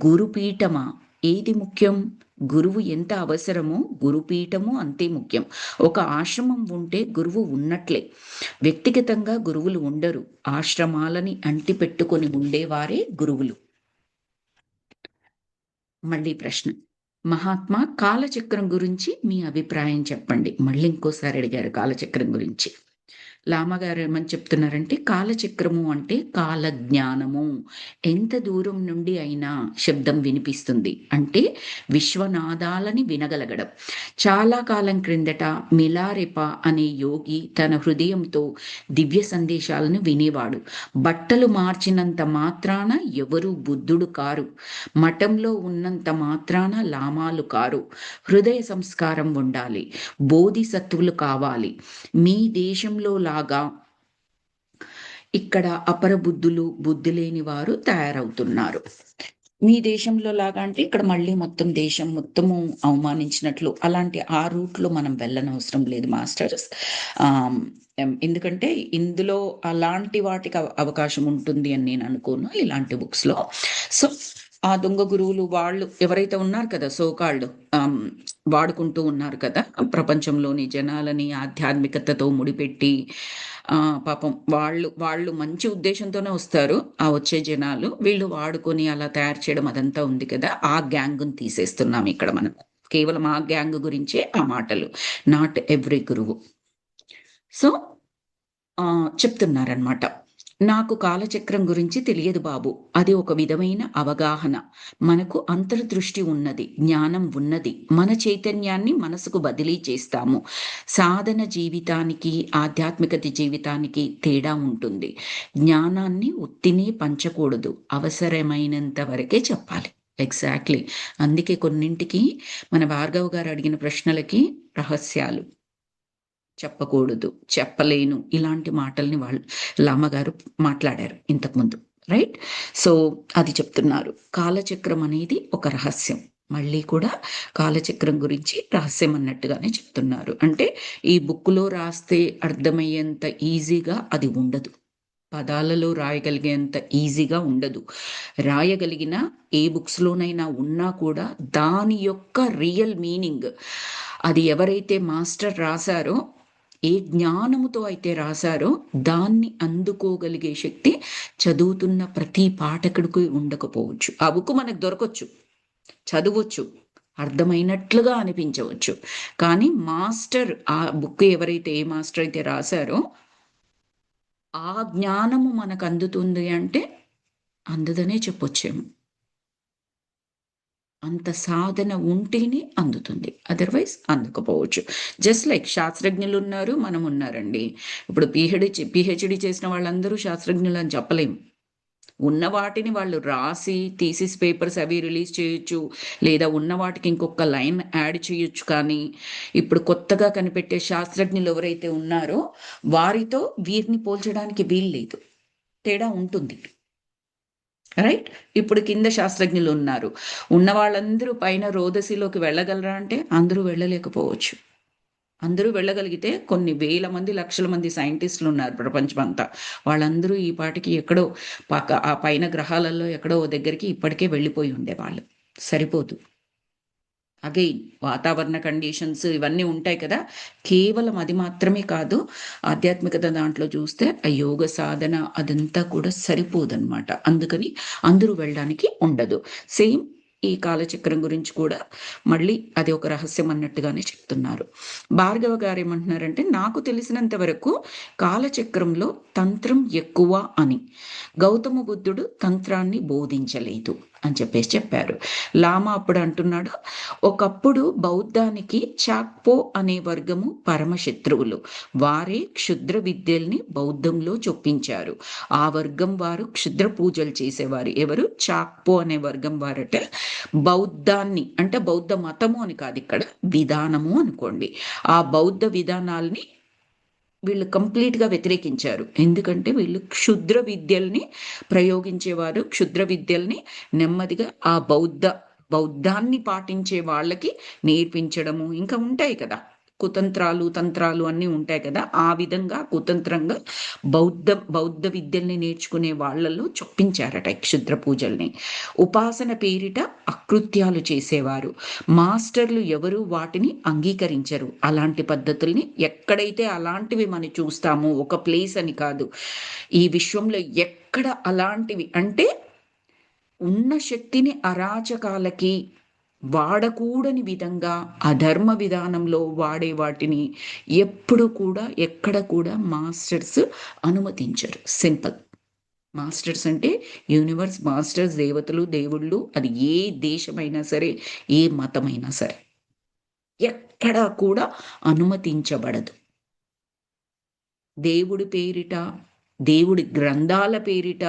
గురుపీఠమా? ఏది ముఖ్యం? గురువు ఎంత అవసరమో గురుపీఠము అంతే ముఖ్యం. ఒక ఆశ్రమం ఉంటే గురువు ఉన్నట్లే. వ్యక్తిగతంగా గురువులు ఉండరు. ఆశ్రమాలని అంటిపెట్టుకొని ఉండేవారే గురువులు." మళ్ళీ ప్రశ్న. మహాత్మా కాలచక్రం గురించి మీ అభిప్రాయం చెప్పండి. మళ్ళీ ఇంకోసారి అడిగారు కాలచక్రం గురించి. లామగారు ఏమని చెప్తున్నారంటే, కాలచక్రము అంటే కాలజ్ఞానము. ఎంత దూరం నుండి అయినా శబ్దం వినిపిస్తుంది. అంటే విశ్వనాదాలని వినగలగడం. చాలా కాలం క్రిందట మిలారెప అనే యోగి తన హృదయంతో దివ్య సందేశాలను వినేవాడు. బట్టలు మార్చినంత మాత్రాన ఎవరూ బుద్ధుడు కారు. మఠంలో ఉన్నంత మాత్రాన లామాలు కారు. హృదయ సంస్కారం ఉండాలి. బోధిసత్వులు కావాలి. మీ దేశంలో లాగా ఇక్కడ అపర బుద్ధులు, బుద్ధి లేని వారు తయారవుతున్నారు. మీ దేశంలో లాగా అంటే ఇక్కడ మళ్ళీ మొత్తం దేశం మొత్తము అవమానించినట్లు అలాంటి ఆ రూట్లో మనం వెళ్ళనవసరం లేదు మాస్టర్స్. ఎందుకంటే ఇందులో అలాంటి వాటికి అవకాశం ఉంటుంది అని నేను అనుకోను ఇలాంటి బుక్స్లో. సో ఆ దొంగ గురువులు వాళ్ళు ఎవరైతే ఉన్నారు కదా సోకాళ్ళు వాడుకుంటూ ఉన్నారు కదా ప్రపంచంలోని జనాలని ఆధ్యాత్మికతతో ముడిపెట్టి, పాపం వాళ్ళు వాళ్ళు మంచి ఉద్దేశంతోనే వస్తారు. ఆ వచ్చే జనాలు వీళ్ళు వాడుకొని అలా తయారు చేయడం అదంతా ఉంది కదా, ఆ గ్యాంగ్‌ని తీసేస్తున్నాం ఇక్కడ మనం. కేవలం ఆ గ్యాంగ్ గురించే ఆ మాటలు. నాట్ ఎవ్రి గురువు. సో చెప్తున్నారనమాట. నాకు కాలచక్రం గురించి తెలియదు బాబు. అది ఒక విధమైన అవగాహన. మనకు అంతర్దృష్టి ఉన్నది, జ్ఞానం ఉన్నది. మన చైతన్యాన్ని మనసుకు బదిలీ చేస్తాము. సాధన జీవితానికి, ఆధ్యాత్మికత జీవితానికి తేడా ఉంటుంది. జ్ఞానాన్ని ఉత్తినే పంచకూడదు. అవసరమైనంత వరకే చెప్పాలి. ఎగ్జాక్ట్‌లీ. అందుకే కొన్నింటికి మన భార్గవ్ గారు అడిగిన ప్రశ్నలకి రహస్యాలు. చెప్పకూడదు, చెప్పలేను ఇలాంటి మాటల్ని వాళ్ళు లామగారు మాట్లాడారు ఇంతకుముందు. రైట్? సో అది చెప్తున్నారు. కాలచక్రం అనేది ఒక రహస్యం. మళ్ళీ కూడా కాలచక్రం గురించి రహస్యం అన్నట్టుగానే చెప్తున్నారు. అంటే ఈ బుక్‌లో రాస్తే అర్థమయ్యేంత ఈజీగా అది ఉండదు. పదాలలో రాయగలిగేంత ఈజీగా ఉండదు. రాయగలిగిన ఏ బుక్స్‌లోనైనా ఉన్నా కూడా దాని యొక్క రియల్ మీనింగ్, అది ఎవరైతే మాస్టర్ రాసారో, ఏ జ్ఞానముతో అయితే రాసారో దాన్ని అందుకోగలిగే శక్తి చదువుతున్న ప్రతి పాఠకుడికి ఉండకపోవచ్చు. ఆ బుక్ మనకు దొరకొచ్చు, చదవచ్చు, అర్థమైనట్లుగా అనిపించవచ్చు. కానీ మాస్టర్ ఆ బుక్ ఎవరైతే ఏ మాస్టర్ అయితే రాసారో ఆ జ్ఞానము మనకు అందుతుంది అంటే అందదనే చెప్పొచ్చేమో. అంత సాధన ఉంటేనే అందుతుంది. అదర్‌వైజ్ అందకపోవచ్చు. జస్ట్ లైక్ శాస్త్రజ్ఞులు ఉన్నారు, మనం ఉన్నారండి. ఇప్పుడు పీహెచ్‌డీ చేసిన వాళ్ళందరూ శాస్త్రజ్ఞులు అని చెప్పలేము. ఉన్న వాటిని వాళ్ళు రాసి థీసిస్ పేపర్స్ అవి రిలీజ్ చేయొచ్చు. లేదా ఉన్న వాటికి ఇంకొక లైన్ యాడ్ చేయొచ్చు. కానీ ఇప్పుడు కొత్తగా కనిపెట్టే శాస్త్రజ్ఞులు ఎవరైతే ఉన్నారో వారితో వీరిని పోల్చడానికి వీల్లేదు. తేడా ఉంటుంది. రైట్? ఇప్పుడు కింద శాస్త్రజ్ఞులు ఉన్నారు. ఉన్న వాళ్ళందరూ పైన రోదసిలోకి వెళ్ళగలరా అంటే అందరూ వెళ్ళలేకపోవచ్చు. అందరూ వెళ్ళగలిగితే కొన్ని వేల మంది, లక్షల మంది సైంటిస్టులు ఉన్నారు ప్రపంచమంతా. వాళ్ళందరూ ఈ పాటికి ఎక్కడో ఆ పైన గ్రహాలలో ఎక్కడో ఓ దగ్గరికి ఇప్పటికే వెళ్ళిపోయి ఉండేవాళ్ళు. సరిపోదు. అగైన్ వాతావరణ కండిషన్స్ ఇవన్నీ ఉంటాయి కదా. కేవలం అది మాత్రమే కాదు, ఆధ్యాత్మికత దాంట్లో చూస్తే ఆ యోగ సాధన అదంతా కూడా సరిపోదనమాట. అందుకని అందరూ వెళ్ళడానికి ఉండదు. సేమ్ ఈ కాలచక్రం గురించి కూడా మళ్ళీ అది ఒక రహస్యం అన్నట్టుగానే చెప్తున్నారు. భార్గవ గారు ఏమంటున్నారంటే, నాకు తెలిసినంత వరకు కాలచక్రంలో తంత్రం ఎక్కువ అని. గౌతమ బుద్ధుడు తంత్రాన్ని బోధించలేదు అని చెప్పారు. లామా అప్పుడు అంటున్నాడు, ఒకప్పుడు బౌద్ధానికి చాక్పో అనే వర్గము పరమశత్రువులు. వారే క్షుద్ర విద్యల్ని బౌద్ధంలో చొప్పించారు. ఆ వర్గం వారు క్షుద్ర పూజలు చేసేవారు. ఎవరు? చాక్పో అనే వర్గం వారట బౌద్ధాన్ని, అంటే బౌద్ధ మతము అని కాదు ఇక్కడ, విధానము అనుకోండి. ఆ బౌద్ధ విధానాల్ని వీళ్ళు కంప్లీట్గా వ్యతిరేకించారు. ఎందుకంటే వీళ్ళు క్షుద్ర విద్యల్ని ప్రయోగించేవారు. క్షుద్ర విద్యల్ని నెమ్మదిగా ఆ బౌద్ధాన్ని పాటించే వాళ్ళకి నేర్పించడము ఇంకా ఉంటాయి కదా, కుతంత్రాలు తంత్రాలు అన్నీ ఉంటాయి కదా. ఆ విధంగా కుతంత్రంగా బౌద్ధ విద్యల్ని నేర్చుకునే వాళ్ళల్లో చొప్పించారట క్షుద్ర పూజల్ని. ఉపాసన పేరిట అకృత్యాలు చేసేవారు. మాస్టర్లు ఎవరు వాటిని అంగీకరించరు. అలాంటి పద్ధతుల్ని ఎక్కడైతే అలాంటివి మనం చూస్తామో, ఒక ప్లేస్ అని కాదు, ఈ విశ్వంలో ఎక్కడ అలాంటివి అంటే ఉన్న శక్తిని అరాచకాలకి వాడకూడని విధంగా అధర్మ విధానంలో వాడే వాటిని ఎప్పుడు కూడా ఎక్కడ కూడా మాస్టర్స్ అనుమతించరు. సింపుల్. మాస్టర్స్ అంటే యూనివర్స్, మాస్టర్స్ దేవతలు, దేవుళ్ళు, అది ఏ దేశమైనా సరే, ఏ మతమైనా సరే ఎక్కడా కూడా అనుమతించబడదు. దేవుడి పేరిట, దేవుడి గ్రంథాల పేరిట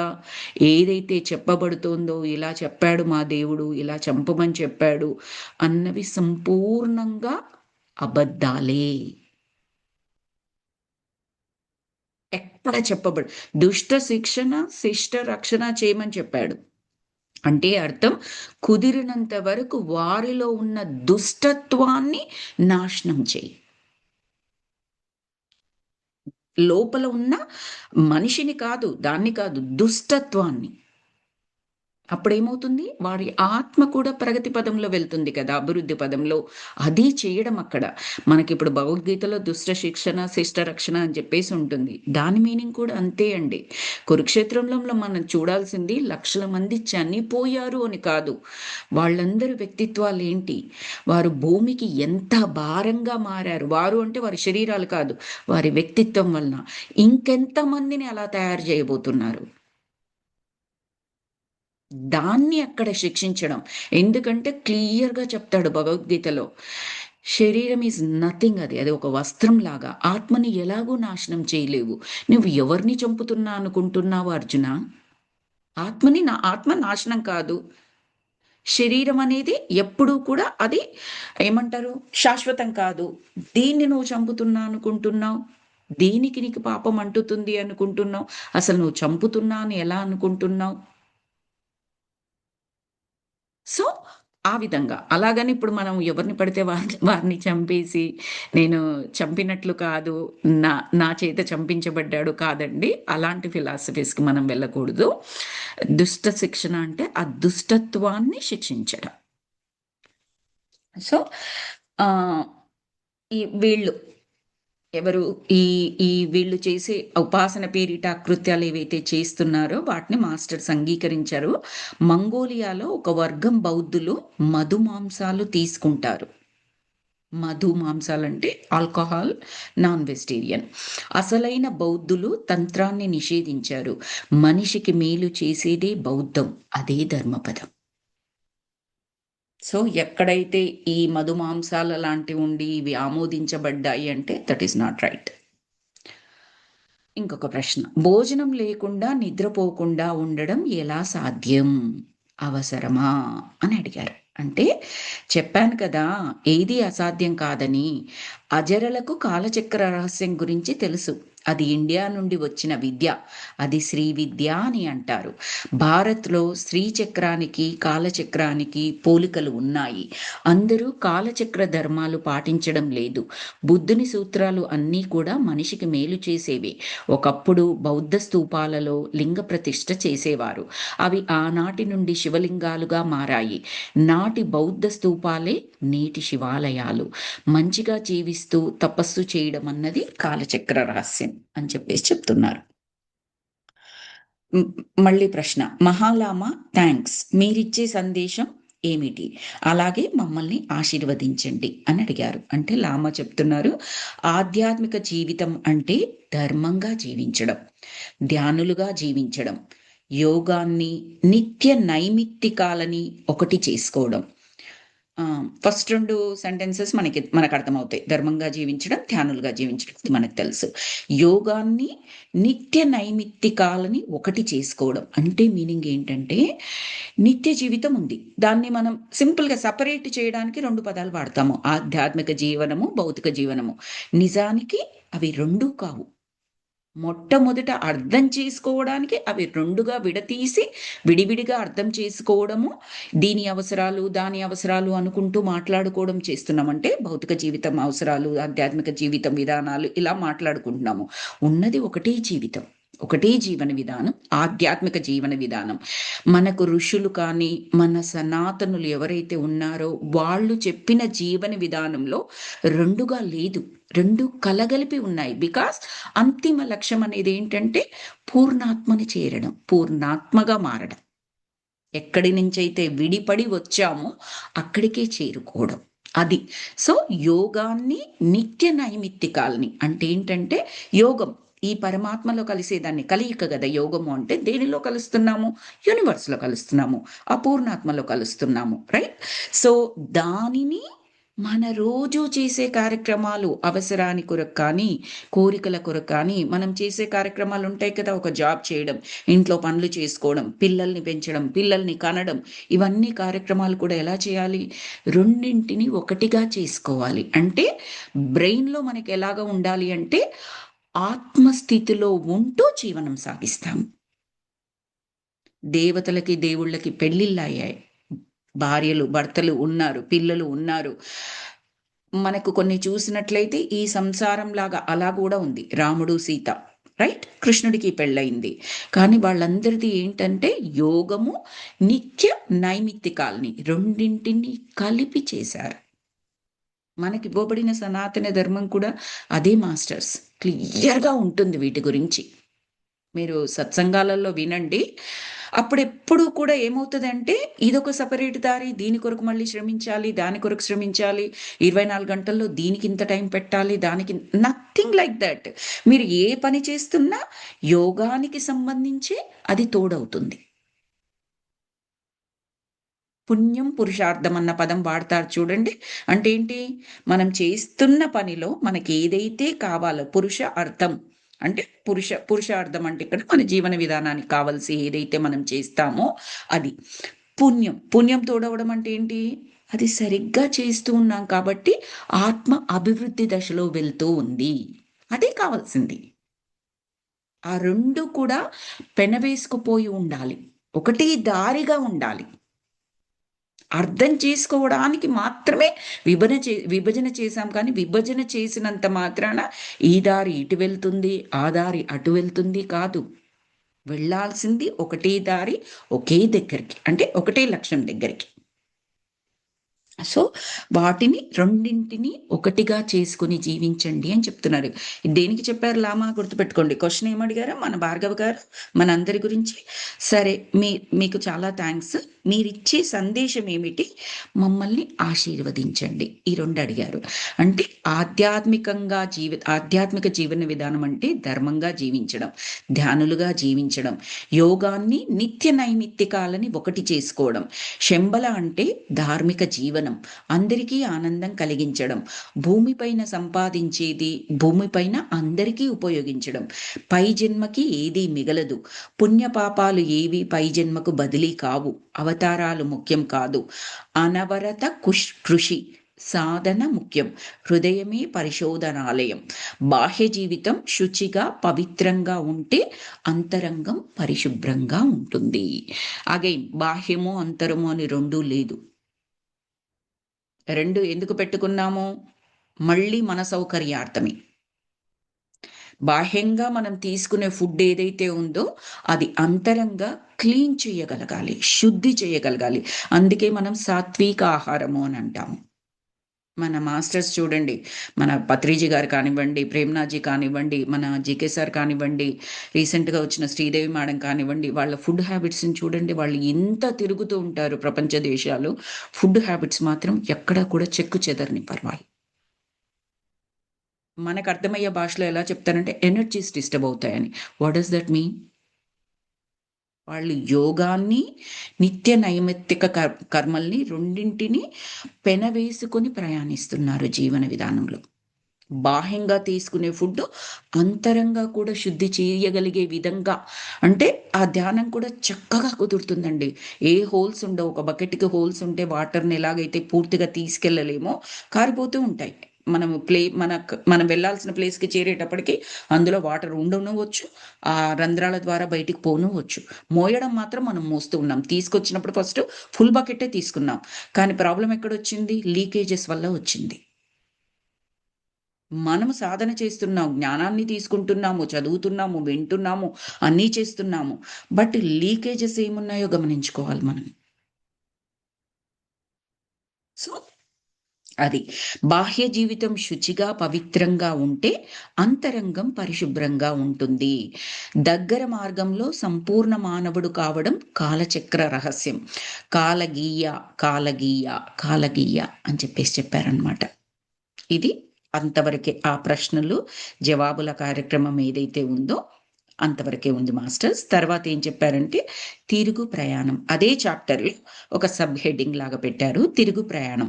ఏదైతే చెప్పబడుతోందో, ఇలా చెప్పాడు మా దేవుడు, ఇలా చంపమని చెప్పాడు అన్నవి సంపూర్ణంగా అబద్ధాలే. ఎక్కడ చెప్పబడు దుష్ట శిక్షణ శిష్ట రక్షణ చేయమని చెప్పాడు. అంటే అర్థం, కుదిరినంత వరకు వారిలో ఉన్న దుష్టత్వాన్ని నాశనం చేయి. లోపల ఉన్న మనిషిని కాదు, దాన్ని కాదు, దుష్టత్వాన్ని. అప్పుడేమవుతుంది? వారి ఆత్మ కూడా ప్రగతి పదంలో వెళ్తుంది కదా! అభివృద్ధి పదంలో. అది చేయడం అక్కడ. మనకిప్పుడు భగవద్గీతలో దుష్ట శిక్షణ, శిష్ట రక్షణ అని చెప్పేసి ఉంటుంది. దాని మీనింగ్ కూడా అంతే అండి. కురుక్షేత్రంలో మనం చూడాల్సింది లక్షల మంది చనిపోయారు అని కాదు. వాళ్ళందరి వ్యక్తిత్వాలేంటి? వారు భూమికి ఎంత భారంగా మారారు. వారు అంటే వారి శరీరాలు కాదు, వారి వ్యక్తిత్వం వలన. ఇంకెంతమందిని అలా తయారు చేయబోతున్నారు? దాన్ని అక్కడ శిక్షించడం. ఎందుకంటే క్లియర్‌గా చెప్తాడు భగవద్గీతలో. శరీరం ఈజ్ నథింగ్ అది. అది ఒక వస్త్రం లాగా. ఆత్మని ఎలాగూ నాశనం చేయలేవు. నువ్వు ఎవరిని చంపుతున్నా అనుకుంటున్నావు అర్జున? ఆత్మ నాశనం కాదు. శరీరం అనేది ఎప్పుడూ కూడా అది ఏమంటారు? శాశ్వతం కాదు. దీన్ని నువ్వు చంపుతున్నా అనుకుంటున్నావు? దేనికి నీకు పాపం అంటుతుంది అనుకుంటున్నావు? అసలు నువ్వు చంపుతున్నా అని ఎలా అనుకుంటున్నావు? సో, ఆ విధంగా. అలాగని ఇప్పుడు మనం ఎవరిని పడితే వారిని చంపేసి, నేను చంపినట్లు కాదు, నా నా చేత చంపించబడ్డాడు కాదండి. అలాంటి ఫిలాసఫీస్‌కి మనం వెళ్ళకూడదు. దుష్ట శిక్షణ అంటే ఆ దుష్టత్వాన్ని శిక్షించడం. సో, ఆహ్, ఈ వీళ్ళు ఎవరు ఈ ఈ వీళ్ళు చేసే ఉపాసన పేరిట కృత్యాలు ఏవైతే చేస్తున్నారో వాటిని మాస్టర్స్ అంగీకరించారు. మంగోలియాలో ఒక వర్గం బౌద్ధులు మధు మాంసాలు తీసుకుంటారు. మధు మాంసాలంటే ఆల్కహాల్, నాన్ వెజిటేరియన్. అసలైన బౌద్ధులు తంత్రాన్ని నిషేధించారు. మనిషికి మేలు చేసేదే బౌద్ధం. అదే ధర్మపదం. సో, ఎక్కడైతే ఈ మధు మాంసాల లాంటివి ఉండి ఇవి ఆమోదించబడ్డాయి అంటే దట్ ఈస్ నాట్ రైట్. ఇంకొక ప్రశ్న. భోజనం లేకుండా నిద్రపోకుండా ఉండడం ఎలా సాధ్యం? అవసరమా? అని అడిగారు. అంటే చెప్పాను కదా! ఏది అసాధ్యం కాదని. అజరలకు కాలచక్ర రహస్యం గురించి తెలుసు. అది ఇండియా నుండి వచ్చిన విద్య. అది శ్రీ విద్య అని అంటారు. భారత్‌లో శ్రీచక్రానికి, కాలచక్రానికి పోలికలు ఉన్నాయి. అందరూ కాలచక్ర ధర్మాలు పాటించడం లేదు. బుద్ధుని సూత్రాలు అన్నీ కూడా మనిషికి మేలు చేసేవే. ఒకప్పుడు బౌద్ధ స్తూపాలలో లింగ ప్రతిష్ఠ చేసేవారు. అవి ఆనాటి నుండి శివలింగాలుగా మారాయి. నాటి బౌద్ధ స్తూపాలే నేటి శివాలయాలు. మంచిగా జీవిస్తూ తపస్సు చేయడం అన్నది కాలచక్ర రహస్యం అని చెప్పేసి చెప్తున్నారు. మళ్ళీ ప్రశ్న. మహాలామా థాంక్స్. మీరిచ్చే సందేశం ఏమిటి? అలాగే మమ్మల్ని ఆశీర్వదించండి అని అడిగారు. అంటే లామా చెప్తున్నారు, ఆధ్యాత్మిక జీవితం అంటే ధర్మంగా జీవించడం, ధ్యానులుగా జీవించడం, యోగాన్ని, నిత్య నైమిత్తికాలని ఒకటి చేసుకోవడం. ఫస్ట్ 2 సెంటెన్సెస్ మనకర్థమవుతాయి. ధర్మంగా జీవించడం, ధ్యానులుగా జీవించడం ఇది మనకు తెలుసు. యోగాన్ని, నిత్య నైమిత్తికాలని ఒకటి చేసుకోవడం. అంటే మీనింగ్ ఏంటంటే, నిత్య జీవితం ఉంది. దాన్ని మనం సింపుల్‌గా సెపరేట్ చేయడానికి 2 పదాలు వాడతాము. ఆధ్యాత్మిక జీవనము, భౌతిక జీవనము. నిజానికి అవి 2 కావు. మొట్టమొదట అర్థం చేసుకోవడానికి అవి 2గా విడతీసి, విడివిడిగా అర్థం చేసుకోవడము, దీని అవసరాలు, దాని అవసరాలు అనుకుంటూ మాట్లాడుకోవడం చేస్తున్నామంటే, భౌతిక జీవితం అవసరాలు, ఆధ్యాత్మిక జీవితం విధానాలు ఇలా మాట్లాడుకుంటున్నాము. ఉన్నది ఒకటే జీవితం. ఒకటే జీవన విధానం, ఆధ్యాత్మిక జీవన విధానం. మనకు ఋషులు కానీ, మన సనాతనులు ఎవరైతే ఉన్నారో, వాళ్ళు చెప్పిన జీవన విధానంలో 2గా లేదు. 2 కలగలిపి ఉన్నాయి. బికాస్ అంతిమ లక్ష్యం అనేది ఏంటంటే పూర్ణాత్మని చేరడం, పూర్ణాత్మగా మారడం. ఎక్కడి నుంచైతే విడిపడి వచ్చామో అక్కడికే చేరుకోవడం. అది. సో, యోగాన్ని, నిత్య నైమిత్తికాలని అంటే ఏంటంటే యోగం ఈ పరమాత్మలో కలిసేదాన్ని కలయిక గదా! యోగము అంటే దేనిలో కలుస్తున్నాము? యూనివర్స్‌లో కలుస్తున్నాము. అపూర్ణాత్మలో కలుస్తున్నాము. రైట్? సో, దానిని మన రోజు చేసే కార్యక్రమాలు అవసరాని కొరకు కానీ, కోరికల కొరకు కానీ, మనం చేసే కార్యక్రమాలు ఉంటాయి కదా! ఒక జాబ్ చేయడం, ఇంట్లో పనులు చేసుకోవడం, పిల్లల్ని పెంచడం, పిల్లల్ని కనడం, ఇవన్నీ కార్యక్రమాలు కూడా ఎలా చేయాలి? రెండింటిని ఒకటిగా చేసుకోవాలి. అంటే బ్రెయిన్‌లో మనకి ఎలాగా ఉండాలి అంటే, ఆత్మస్థితిలో ఉంటూ జీవనం సాగిస్తాం. దేవతలకి దేవుళ్ళకి పెళ్ళిళ్ళు అయ్యాయి, భార్యలు భర్తలు ఉన్నారు, పిల్లలు ఉన్నారు. మనకు కొన్ని చూసినట్లయితే ఈ సంసారం లాగా అలా కూడా ఉంది. రాముడు సీత, రైట్, కృష్ణుడికి పెళ్ళయింది. కానీ వాళ్ళందరిది ఏంటంటే యోగము, నిత్య నైమిత్తికాల్ని రెండింటిని కలిపి చేశారు. మనకి ఇవ్వబడిన సనాతన ధర్మం కూడా అదే మాస్టర్స్, క్లియర్గా ఉంటుంది వీటి గురించి. మీరు సత్సంగాలలో వినండి. అప్పుడెప్పుడు కూడా ఏమవుతుందంటే ఇదొక సపరేట్ దారి, దీని కొరకు మళ్ళీ శ్రమించాలి, దాని కొరకు శ్రమించాలి, 24 గంటల్లో దీనికి ఇంత టైం పెట్టాలి, దానికి నథింగ్ లైక్ దట్. మీరు ఏ పని చేస్తున్నా యోగానికి సంబంధించి అది తోడవుతుంది. పుణ్యం పురుషార్థం అన్న పదం వాడతారు చూడండి. అంటే ఏంటి? మనం చేస్తున్న పనిలో మనకి ఏదైతే కావాలో, పురుష అర్థం అంటే పురుషార్థం అంటే ఇక్కడ మన జీవన విధానానికి కావాల్సి ఏదైతే మనం చేస్తామో అది పుణ్యం. పుణ్యం తోడవడం అంటే ఏంటి? అది సరిగ్గా చేస్తూ ఉన్నాం కాబట్టి ఆత్మ అభివృద్ధి దశలో వెళ్తూ ఉంది. అదే కావాల్సింది. ఆ రెండు కూడా పెనవేసుకుపోయి ఉండాలి, ఒకటి దారిగా ఉండాలి. అర్థం చేసుకోవడానికి మాత్రమే విభజన చేశాం. కానీ విభజన చేసినంత మాత్రాన ఈ దారి ఇటు వెళ్తుంది, ఆ దారి అటు వెళ్తుంది కాదు. వెళ్ళాల్సింది ఒకటే దారి, ఒకే దగ్గరికి, అంటే ఒకటే లక్ష్యం దగ్గరికి. సో వాటిని రెండింటిని ఒకటిగా చేసుకుని జీవించండి అని చెప్తున్నారు. దేనికి చెప్పారు లామా? గుర్తుపెట్టుకోండి. క్వశ్చన్ ఏమడిగారా మన భార్గవ గారు మన అందరి గురించి? సరే, మీకు చాలా థ్యాంక్స్. మీరిచ్చే సందేశం ఏమిటి? మమ్మల్ని ఆశీర్వదించండి. ఈ రెండు అడిగారు. అంటే ఆధ్యాత్మిక జీవన విధానం అంటే ధర్మంగా జీవించడం, ధ్యానులుగా జీవించడం, యోగాన్ని నిత్య నైమిత్తికాలని ఒకటి చేసుకోవడం. శంబల అంటే ధార్మిక జీవనం, అందరికీ ఆనందం కలిగించడం, భూమిపైన సంపాదించేది భూమిపైన అందరికీ ఉపయోగించడం. పై జన్మకి ఏదీ మిగలదు. పుణ్యపాపాలు ఏవి పై జన్మకు బదిలీ కావు. అవతారాలు ముఖ్యం కాదు, అనవరత కృషి సాధన ముఖ్యం. హృదయమే పరిశోధనాలయం. బాహ్య జీవితం శుచిగా పవిత్రంగా ఉంటే అంతరంగం పరిశుభ్రంగా ఉంటుంది. అగైన్ బాహ్యము అంతరము అని రెండూ లేదు. రెండు ఎందుకు పెట్టుకున్నాము? మళ్ళీ మన సౌకర్యార్థమే. బాహ్యంగా మనం తీసుకునే ఫుడ్ ఏదైతే ఉందో అది అంతరంగా క్లీన్ చేయగలగాలి, శుద్ధి చేయగలగాలి. అందుకే మనం సాత్విక ఆహారము అని అంటాము. మన మాస్టర్స్ చూడండి, మన పత్రిజీ గారు కానివ్వండి, ప్రేమ్నాథ్జీ కానివ్వండి, మన జీకే సార్ కానివ్వండి, రీసెంట్గా వచ్చిన శ్రీదేవి మేడం కానివ్వండి, వాళ్ళ ఫుడ్ హ్యాబిట్స్ని చూడండి. వాళ్ళు ఎంత తిరుగుతూ ఉంటారు ప్రపంచ దేశాలు, ఫుడ్ హ్యాబిట్స్ మాత్రం ఎక్కడా కూడా చెక్కు చెదరని పర్వాలి. మనకు అర్థమయ్యే భాషలో ఎలా చెప్తారంటే ఎనర్జీస్ డిస్టర్బ్ అవుతాయని. What does that mean? వాళ్ళు యోగాన్ని, నిత్య నైమిత్తిక కర్మల్ని రెండింటిని పెనవేసుకొని ప్రయాణిస్తున్నారు జీవన విధానంలో. బాహ్యంగా తీసుకునే ఫుడ్ అంతరంగా కూడా శుద్ధి చేయగలిగే విధంగా, అంటే ఆ ధ్యానం కూడా చక్కగా కుదురుతుందండి. ఏ హోల్స్ ఉండవు. ఒక బకెట్కి హోల్స్ ఉంటే వాటర్ని ఎలాగైతే పూర్తిగా తీసుకెళ్ళలేమో కారిపోతూ ఉంటాయి. మనం వెళ్ళాల్సిన ప్లేస్కి చేరేటప్పటికి అందులో వాటర్ ఉండనవచ్చు, ఆ రంధ్రాల ద్వారా బయటికి పోనవచ్చు. మోయడం మాత్రం మనం మోస్తూ ఉన్నాం. తీసుకొచ్చినప్పుడు ఫస్ట్ ఫుల్ బకెట్టే తీసుకున్నాం, కానీ ప్రాబ్లం ఎక్కడొచ్చింది? లీకేజెస్ వల్ల వచ్చింది. మనము సాధన చేస్తున్నాము, జ్ఞానాన్ని తీసుకుంటున్నాము, చదువుతున్నాము, వింటున్నాము, అన్నీ చేస్తున్నాము. బట్ లీకేజెస్ ఏమున్నాయో గమనించుకోవాలి మనం. సో అది బాహ్య జీవితం శుచిగా పవిత్రంగా ఉంటే అంతరంగం పరిశుభ్రంగా ఉంటుంది. దగ్గర మార్గంలో సంపూర్ణ మానవుడు కావడం కాలచక్ర రహస్యం. కాలగీయ కాలగీయ కాలగీయ అని చెప్పారనమాట. ఇది అంతవరకే. ఆ ప్రశ్నలు జవాబుల కార్యక్రమం ఏదైతే ఉందో అంతవరకే ఉంది మాస్టర్స్. తర్వాత ఏం చెప్పారంటే తిరుగు ప్రయాణం. అదే చాప్టర్లో ఒక సబ్ హెడ్డింగ్ లాగా పెట్టారు, తిరుగు ప్రయాణం.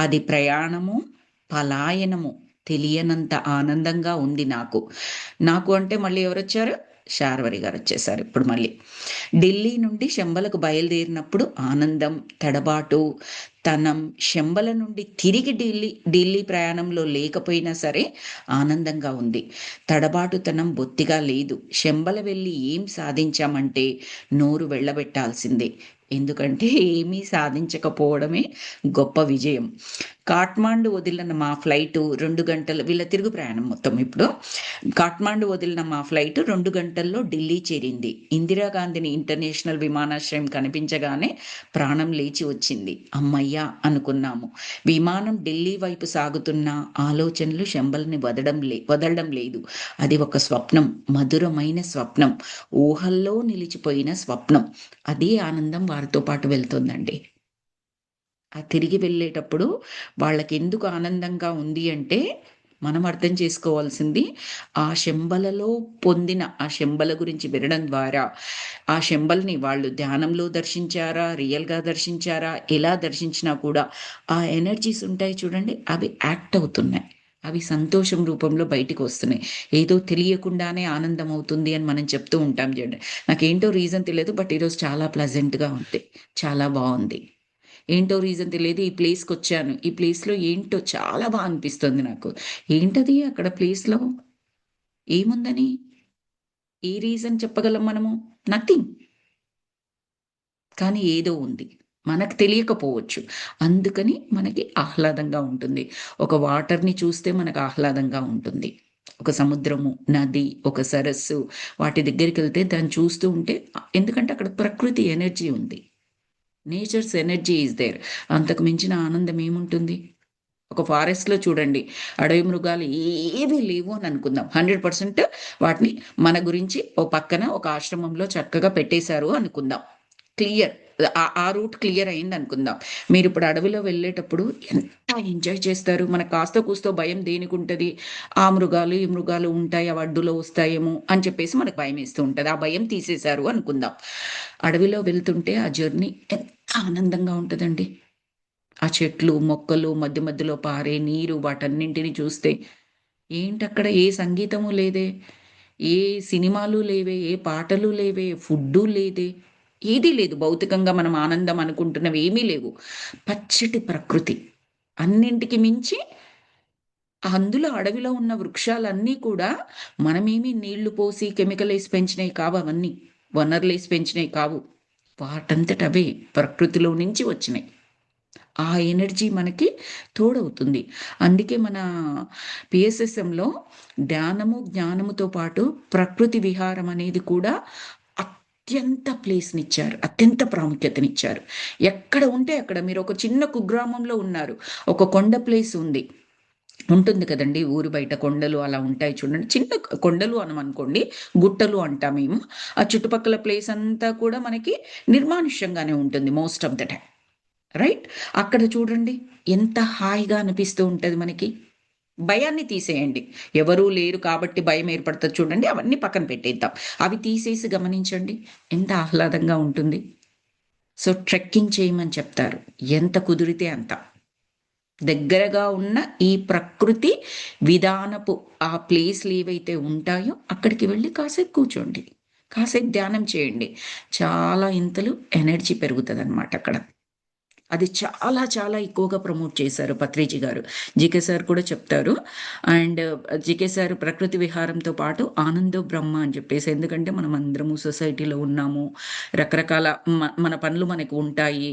అది ప్రయాణము, పలాయనము తెలియనంత ఆనందంగా ఉంది నాకు అంటే మళ్ళీ ఎవరు వచ్చారు? శార్వరి గారు వచ్చేసారు ఇప్పుడు మళ్ళీ. ఢిల్లీ నుండి శంబలకు బయలుదేరినప్పుడు ఆనందం, తడబాటు, తనం శంబల నుండి తిరిగి ఢిల్లీ ప్రయాణంలో లేకపోయినా సరే ఆనందంగా ఉంది. తడబాటుతనం బొత్తిగా లేదు. శంబల వెళ్ళి ఏం సాధించామంటే నోరు వెళ్ళబెట్టాల్సిందే. ఎందుకంటే ఏమీ సాధించకపోవడమే గొప్ప విజయం. కాఠ్మాండు వదిలిన మా ఫ్లైటు 2 గంటలు, వీళ్ళ తిరుగు ప్రయాణం మొత్తం ఇప్పుడు. కాఠ్మాండు వదిలిన మా ఫ్లైటు 2 గంటల్లో ఢిల్లీ చేరింది. ఇందిరాగాంధీని ఇంటర్నేషనల్ విమానాశ్రయం కనిపించగానే ప్రాణం లేచి వచ్చింది. అమ్మయ్యా అనుకున్నాము. విమానం ఢిల్లీ వైపు సాగుతున్న ఆలోచనలు శంబల్ని వదలడం లేదు. అది ఒక స్వప్నం, మధురమైన స్వప్నం, ఊహల్లో నిలిచిపోయిన స్వప్నం. అదే ఆనందం వారితో పాటు వెళ్తుందండి. ఆ తిరిగి వెళ్ళేటప్పుడు వాళ్ళకి ఎందుకు ఆనందంగా ఉంది అంటే, మనం అర్థం చేసుకోవాల్సింది, ఆ శంబలలో పొందిన ఆ శంబల గురించి వినడం ద్వారా, ఆ శంబల్ని వాళ్ళు ధ్యానంలో దర్శించారా, రియల్గా దర్శించారా, ఎలా దర్శించినా కూడా ఆ ఎనర్జీస్ ఉంటాయి చూడండి, అవి యాక్ట్ అవుతున్నాయి. అవి సంతోషం రూపంలో బయటికి వస్తున్నాయి. ఏదో తెలియకుండానే ఆనందం అవుతుంది అని మనం చెప్తూ ఉంటాం చూడండి. నాకేంటో రీజన్ తెలియదు, బట్ ఈరోజు చాలా ప్లెజెంట్గా ఉంది, చాలా బాగుంది. ఏంటో రీజన్ తెలియదు. ఈ ప్లేస్‌కొచ్చాను. ఈ ప్లేస్‌లో ఏంటో చాలా అనిపిస్తుంది నాకు. ఏంటది అక్కడ ప్లేస్‌లో? ఏముందని? ఏ రీజన్ చెప్పగలం మనము? నథింగ్. కానీ ఏదో ఉంది. మనకు తెలియకపోవచ్చు. అందుకని మనకి ఆహ్లాదంగా ఉంటుంది. ఒక వాటర్‌ని చూస్తే మనకు ఆహ్లాదంగా ఉంటుంది. ఒక సముద్రము, నది, ఒక సరస్సు, వాటి దగ్గరికెళ్తే దాన్ని చూస్తూ ఉంటే ఎందుకంటే అక్కడ ప్రకృతి ఎనర్జీ ఉంది. Nature's energy is there. అంతకు మించిన ఆనందం ఏముంటుంది? ఒక ఫారెస్ట్‌లో చూడండి, అడవి మృగాలు ఏవి లేవు అని అనుకుందాం. 100% వాటిని మన గురించి ఓ పక్కన ఒక ఆశ్రమంలో చక్కగా పెట్టేశారు అనుకుందాం. క్లియర్. ఆ రూట్ క్లియర్ అయిందనుకుందాం. మీరిప్పుడు అడవిలో వెళ్ళేటప్పుడు ఎంత ఎంజాయ్ చేస్తారు. మనకు కాస్తో కూస్తో భయం దేనికుంటది? ఆ మృగాలు, ఈ మృగాలు ఉంటాయి, అవి అడ్డులో వస్తాయేమో అని చెప్పేసి మనకు భయమేస్తూ ఉంటది. ఆ భయం తీసేశారు అనుకుందాం. అడవిలో వెళ్తుంటే ఆ జర్నీ ఎంత ఆనందంగా ఉంటదండి. ఆ చెట్లు, మొక్కలు, మధ్య మధ్యలో పారే నీరు, వాటన్నింటిని చూస్తే ఏంటక్కడ ఏ సంగీతము లేదే, ఏ సినిమాలు లేవే, ఏ పాటలు లేవే, ఫుడ్డు లేదే, ఏదీ లేదు. భౌతికంగా మనం ఆనందం అనుకుంటున్నవి ఏమీ లేవు. పచ్చటి ప్రకృతి. అన్నింటికి మించి అందులో అడవిలో ఉన్న వృక్షాలన్నీ కూడా మనమేమి నీళ్లు పోసి కెమికలేసి పెంచినయి కావు అవన్నీ. వనరులేసి పెంచినయి కావు. వాటంతట అవే ప్రకృతిలో నుంచి వచ్చినయి. ఆ ఎనర్జీ మనకి తోడవుతుంది. అందుకే మన పిఎస్ఎస్ఎంలో ధ్యానము, జ్ఞానముతో పాటు ప్రకృతి విహారం అనేది కూడా అత్యంత ప్లేస్‌నిచ్చారు. అత్యంత ప్రాముఖ్యతనిచ్చారు. ఎక్కడ ఉంటే అక్కడ మీరు ఒక చిన్న కుగ్రామంలో ఉన్నారు. ఒక కొండ ప్లేస్ ఉంది. ఉంటుంది కదండీ! ఊరు బయట కొండలు అలా ఉంటాయి చూడండి. చిన్న కొండలు అనమనుకోండి. గుట్టలు అంటాం మేము. ఆ చుట్టుపక్కల ప్లేస్ అంతా కూడా మనకి నిర్మానుష్యంగానే ఉంటుంది most of the time. Right? అక్కడ చూడండి ఎంత హాయిగా అనిపిస్తూ ఉంటది మనకి. భయాన్ని తీసేయండి. ఎవరూ లేరు కాబట్టి భయం ఏర్పడతది చూడండి. అవన్నీ పక్కన పెట్టేద్దాం. అవి తీసేసి గమనించండి. ఎంత ఆహ్లాదంగా ఉంటుంది. సో, ట్రెక్కింగ్ చేయమని చెప్తారు. ఎంత కుదిరితే అంత. దగ్గరగా ఉన్న ఈ ప్రకృతి విధానపు ఆ ప్లేస్‌లు ఏవైతే ఉంటాయో అక్కడికి వెళ్లి కాసేపు కూర్చోండి. కాసేపు ధ్యానం చేయండి. చాలా ఇంతలు ఎనర్జీ పెరుగుతదనమాట అక్కడ. అది చాలా చాలా ఎక్కువగా ప్రమోట్ చేశారు పత్రిజీ గారు. జీకే సార్ కూడా చెప్తారు. అండ్ జీకే సార్ ప్రకృతి విహారంతో పాటు ఆనందో బ్రహ్మ అని చెప్పేసి, ఎందుకంటే మనం అందరము సొసైటీలో ఉన్నాము. రకరకాల మన పనులు మనకు ఉంటాయి.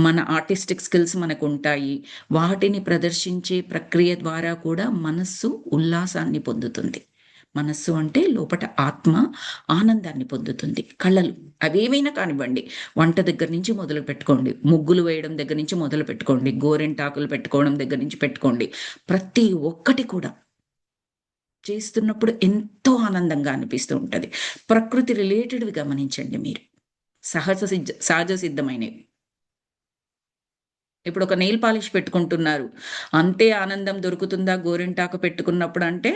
మన ఆర్టిస్టిక్ స్కిల్స్ మనకుంటాయి. వాటిని ప్రదర్శించే ప్రక్రియ ద్వారా కూడా మనస్సు ఉల్లాసాన్ని పొందుతుంది. మనస్సు అంటే లోపట ఆత్మ ఆనందాన్ని పొందుతుంది. కళలు అవేవైనా కానివ్వండి. వంట దగ్గర నుంచి మొదలు పెట్టుకోండి. ముగ్గులు వేయడం దగ్గర నుంచి మొదలు పెట్టుకోండి. గోరింటాకులు పెట్టుకోవడం దగ్గర నుంచి పెట్టుకోండి. ప్రతి ఒక్కటి కూడా చేస్తున్నప్పుడు ఎంతో ఆనందంగా అనిపిస్తూ ఉంటది. ప్రకృతి రిలేటెడ్‌వి గమనించండి మీరు. సహజ సిద్ధమైనవి. ఇప్పుడు ఒక నెయిల్ పాలిష్ పెట్టుకుంటున్నారు. అంతే ఆనందం దొరుకుతుందా గోరింటాకు పెట్టుకున్నప్పుడు అంటే,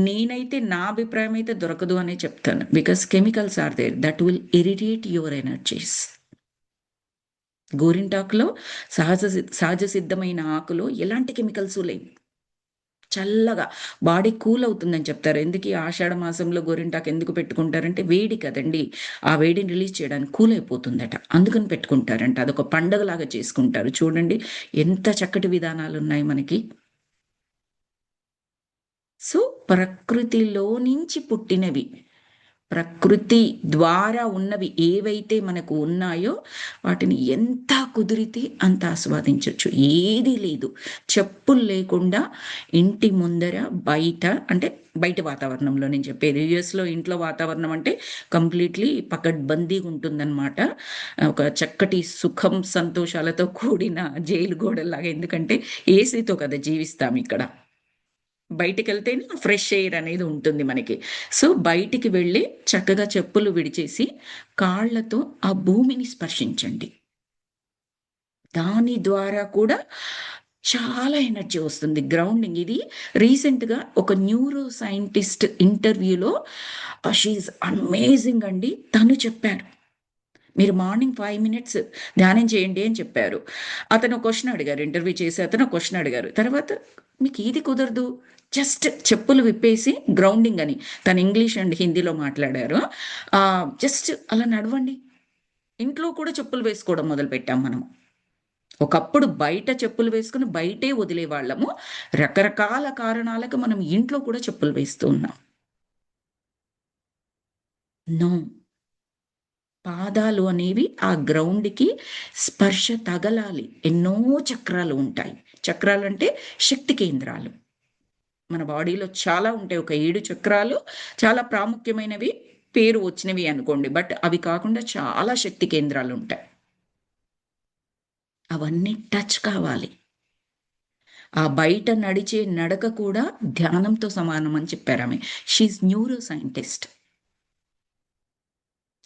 నేనైతే నా అభిప్రాయం అయితే దొరకదు అనే చెప్తాను. Because chemicals are there that will irritate your energies. గోరింటాకులో సహజ సిద్ధమైన ఆకులో ఎలాంటి కెమికల్సు లేవు. చల్లగా బాడీ కూల్ అవుతుందని చెప్తారు. ఎందుకు ఈ ఆషాఢ మాసంలో గోరింటాకు ఎందుకు పెట్టుకుంటారంటే వేడి కదండీ! ఆ వేడిని రిలీజ్ చేయడానికి కూల్ అయిపోతుందట. అందుకని పెట్టుకుంటారంట. అదొక పండగలాగా చేసుకుంటారు. చూడండి ఎంత చక్కటి విధానాలున్నాయి మనకి. సో, ప్రకృతిలో నుంచి పుట్టినవి. ప్రకృతి ద్వారా ఉన్నవి ఏవైతే మనకు ఉన్నాయో వాటిని ఎంత కుదిరితే అంత ఆస్వాదించొచ్చు. ఏదీ లేదు. చెప్పులు లేకుండా ఇంటి ముందర బయట అంటే బయట వాతావరణంలో నేను చెప్పేది. యూఎస్‌లో ఇంట్లో వాతావరణం అంటే కంప్లీట్‌లీ పకడ్బందీగా ఉంటుందనమాట. ఒక చక్కటి సుఖం, సంతోషాలతో కూడిన జైలు గోడల్లాగా. ఎందుకంటే ఏసీతో కదా జీవిస్తామిక్కడ. బయటికెళ్తేనే ఫ్రెష్ ఎయిర్ అనేది ఉంటుంది మనకి. సో, బయటికి వెళ్ళి చక్కగా చెప్పులు విడిచేసి కాళ్ళతో ఆ భూమిని స్పర్శించండి. దాని ద్వారా కూడా చాలా ఎనర్జీ వస్తుంది. గ్రౌండింగ్ ఇది రీసెంట్‌గా ఒక న్యూరో సైంటిస్ట్ ఇంటర్వ్యూలో షీ ఈస్ అమేజింగ్ అండి. తను చెప్పారు. మీరు మార్నింగ్ 5 మినిట్స్ ధ్యానం చేయండి అని చెప్పారు. అతను క్వెషన్ అడిగారు. ఇంటర్వ్యూ చేసే అతను క్వెషన్ అడిగారు. తర్వాత మీకు ఏది కుదరదు. జస్ట్ చెప్పులు విప్పేసి గ్రౌండింగ్ అని. తను ఇంగ్లీష్ అండ్ హిందీలో మాట్లాడారు. జస్ట్ అలా నడవండి. ఇంట్లో కూడా చెప్పులు వేసుకోవడం మొదలుపెట్టాం మనం. ఒకప్పుడు బయట చెప్పులు వేసుకొని బయటే వదిలేవాళ్ళము. రకరకాల కారణాలకు మనం ఇంట్లో కూడా చెప్పులు వేస్తూ ఉన్నాం. నో. పాదాలు అనేవి ఆ గ్రౌండ్‌కి స్పర్శ తగలాలి. ఎన్నో చక్రాలు ఉంటాయి. చక్రాలంటే శక్తి కేంద్రాలు. మన బాడీలో చాలా ఉంటాయి. ఒక 7 చక్రాలు చాలా ప్రాముఖ్యమైనవి, పేరు వచ్చినవి అనుకోండి. బట్ అవి కాకుండా చాలా శక్తి కేంద్రాలుంటాయి. అవన్నీ టచ్ కావాలి. ఆ బయట నడిచే నడక కూడా ధ్యానంతో సమానం అని చెప్పారామె. She is neuroscientist.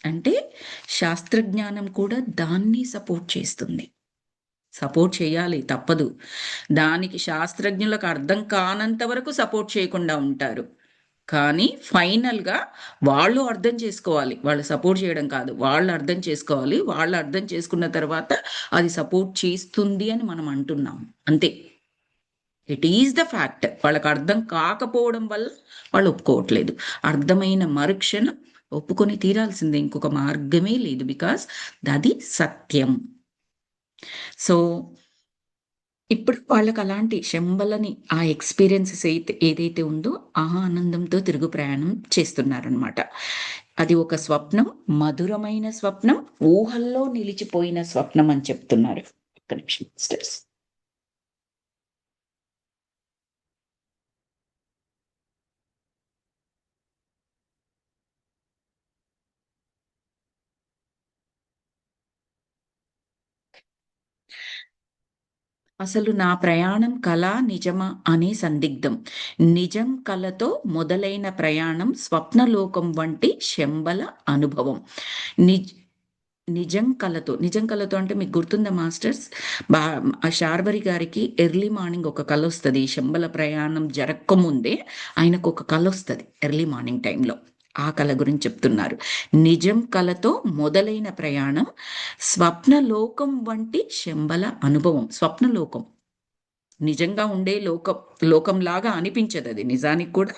అంటే శాస్త్రజ్ఞానం కూడా దాన్ని సపోర్ట్ చేస్తుంది. సపోర్ట్ చేయాలి తప్పదు. దానికి శాస్త్రజ్ఞులకు అర్థం కానంత వరకు సపోర్ట్ చేయకుండా ఉంటారు. కానీ ఫైనల్‌గా వాళ్ళు అర్థం చేసుకోవాలి. వాళ్ళు సపోర్ట్ చేయడం కాదు. వాళ్ళు అర్థం చేసుకోవాలి. వాళ్ళు అర్థం చేసుకున్న తర్వాత అది సపోర్ట్ చేస్తుంది అని మనం అంటున్నాం. అంతే. It is the fact. వాళ్ళకి అర్థం కాకపోవడం వల్ల వాళ్ళు ఒప్పుకోవట్లేదు. అర్థమైన మరుక్షణం ఒప్పుకొని తీరాల్సిందే. ఇంకొక మార్గమే లేదు. బికాజ్ అది సత్యం. సో, ఇప్పుడు వాళ్ళకలాంటి శంబలని ఆ ఎక్స్‌పీరియన్సెస్ ఏదైతే ఉందో, ఆ ఆనందంతో తిరుగు ప్రయాణం చేస్తున్నారనమాట. అది ఒక స్వప్నం, మధురమైన స్వప్నం, ఊహల్లో నిలిచిపోయిన స్వప్నం అని చెప్తున్నారు. ఒక్క నిమిషం సిస్టర్స్. అసలు నా ప్రయాణం కలా, నిజమా అనే సందిగ్ధం. నిజం కలతో మొదలైన ప్రయాణం స్వప్నలోకం వంటి శంబల అనుభవం. నిజ్ నిజం కలతో అంటే మీకు గుర్తుందా మాస్టర్స్? బా శార్వరి గారికి ఎర్లీ మార్నింగ్ ఒక కలొస్తది. ఈ శంబల ప్రయాణం జరక్కముందే ఆయనకొక కలొస్తది ఎర్లీ మార్నింగ్ టైంలో. ఆ కల గురించి చెప్తున్నారు. నిజం కలతో మొదలైన ప్రయాణం స్వప్నలోకం వంటి శంబల అనుభవం. స్వప్నలోకం. నిజంగా ఉండే లోకంలాగా అనిపించదది. నిజానికి కూడా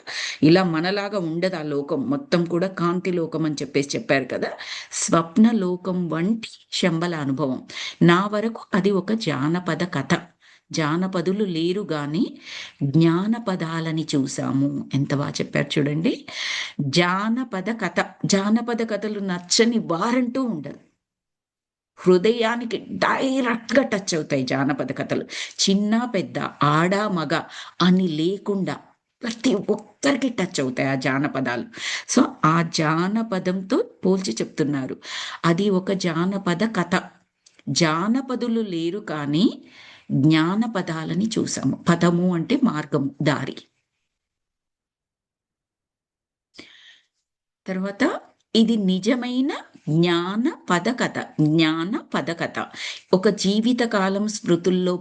ఇలా మనలాగా ఉండదు ఆ లోకం. మొత్తం కూడా కాంతి లోకం అని చెప్పారు కదా! స్వప్న లోకం వంటి శంబల అనుభవం. నా వరకు అది ఒక జానపద కథ. జానపదులు లేరు గానీ, జ్ఞానపదాలని చూసాము. ఎంత చెప్పారు చూడండి. జానపద కథ. జానపద కథలు నచ్చని వారంటూ ఉండరు. హృదయానికి డైరెక్ట్‌గా టచ్ అవుతాయి జానపద కథలు. చిన్న, పెద్ద, ఆడ, మగ అని లేకుండా ప్రతి ఒక్కరికి టచ్ అవుతాయి ఆ జానపదాలు. సో, ఆ జానపదంతో పోల్చి చెప్తున్నారు. అది ఒక జానపద కథ. జానపదులు లేరు కానీ జ్ఞానపదాలని చూసాము. పదము అంటే మార్గం, దారి. తర్వాత ఇది నిజమైన జ్ఞాన పదకథ. జ్ఞాన పదకథ. ఒక జీవితకాలం స్మృతుల్లో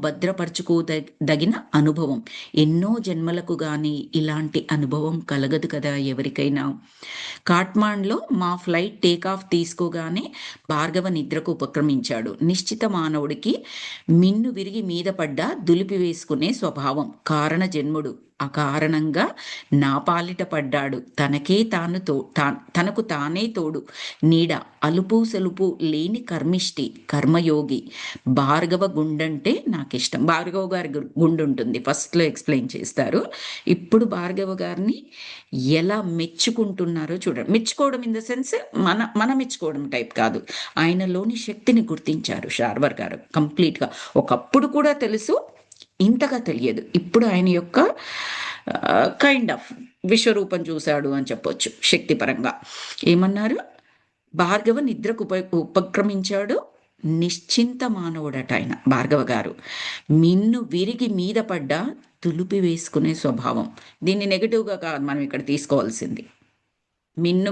దగిన అనుభవం. ఎన్నో జన్మలకు గాని ఇలాంటి అనుభవం కలగదు కదా ఎవరికైనా. కాట్మాండ్‌లో మా ఫ్లైట్ టేకాఫ్ తీసుకోగానే భార్గవ నిద్రకు ఉపక్రమించాడు. నిశ్చిత మానవుడికి మిన్ను విరిగి మీద పడ్డా దులిపి వేసుకునే స్వభావం. కారణ జన్ముడు. అకారణంగా నా పాలిట పడ్డాడు, తనకు తానే తోడు నీడ, అలుపు సలుపు లేని కర్మిష్టి కర్మయోగి, భార్గవ గుండంటే నాకు ఇష్టం. భార్గవ గారి గుండు ఉంటుంది, ఫస్ట్లో ఎక్స్ప్లెయిన్ చేస్తారు. ఇప్పుడు భార్గవ గారిని ఎలా మెచ్చుకుంటున్నారో చూడండి. మెచ్చుకోవడం ఇన్ ద సెన్స్ మన మెచ్చుకోవడం టైప్ కాదు, ఆయనలోని శక్తిని గుర్తించారు శార్వర్ గారు కంప్లీట్గా. ఒకప్పుడు కూడా తెలుసు, ఇంతగా తెలియదు. ఇప్పుడు ఆయన యొక్క కైండ్ ఆఫ్ విశ్వరూపం చూశాడు అని చెప్పొచ్చు శక్తిపరంగా. ఏమన్నారు? భార్గవ నిద్రకు ఉపక్రమించాడు, నిశ్చింత మానవుడట ఆయన భార్గవ గారు. మిన్ను విరిగి మీద పడ్డ తులిపి వేసుకునే స్వభావం. దీన్ని నెగిటివ్గా కాదు మనం ఇక్కడ తీసుకోవాల్సింది. మిన్ను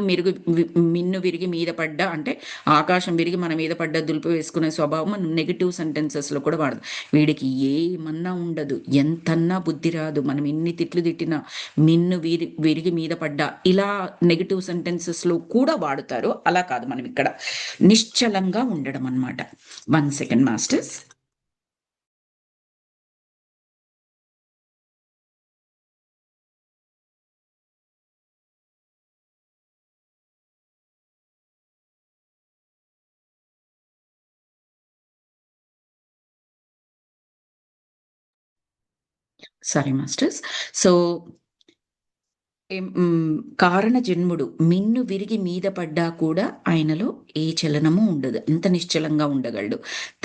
విరిగి మీద పడ్డా అంటే ఆకాశం విరిగి మన మీద పడ్డ దులిపి వేసుకునే స్వభావం మనం నెగిటివ్ సెంటెన్సెస్లో కూడా వాడదు. వీడికి ఏమన్నా ఉండదు, ఎంతన్నా బుద్ధి రాదు, మనం ఎన్ని తిట్లు తిట్టినా మిన్ను విరిగి మీద పడ్డా ఇలా నెగిటివ్ సెంటెన్సెస్లో కూడా వాడుతారు. అలా కాదు మనం ఇక్కడ నిశ్చలంగా ఉండడం అన్నమాట. 1 second masters. Sorry masters. So కారణ జన్ముడు, మిన్ను విరిగి మీద పడ్డా కూడా ఆయనలో ఏ చలనము ఉండదు, అంత నిశ్చలంగా ఉండగలడు.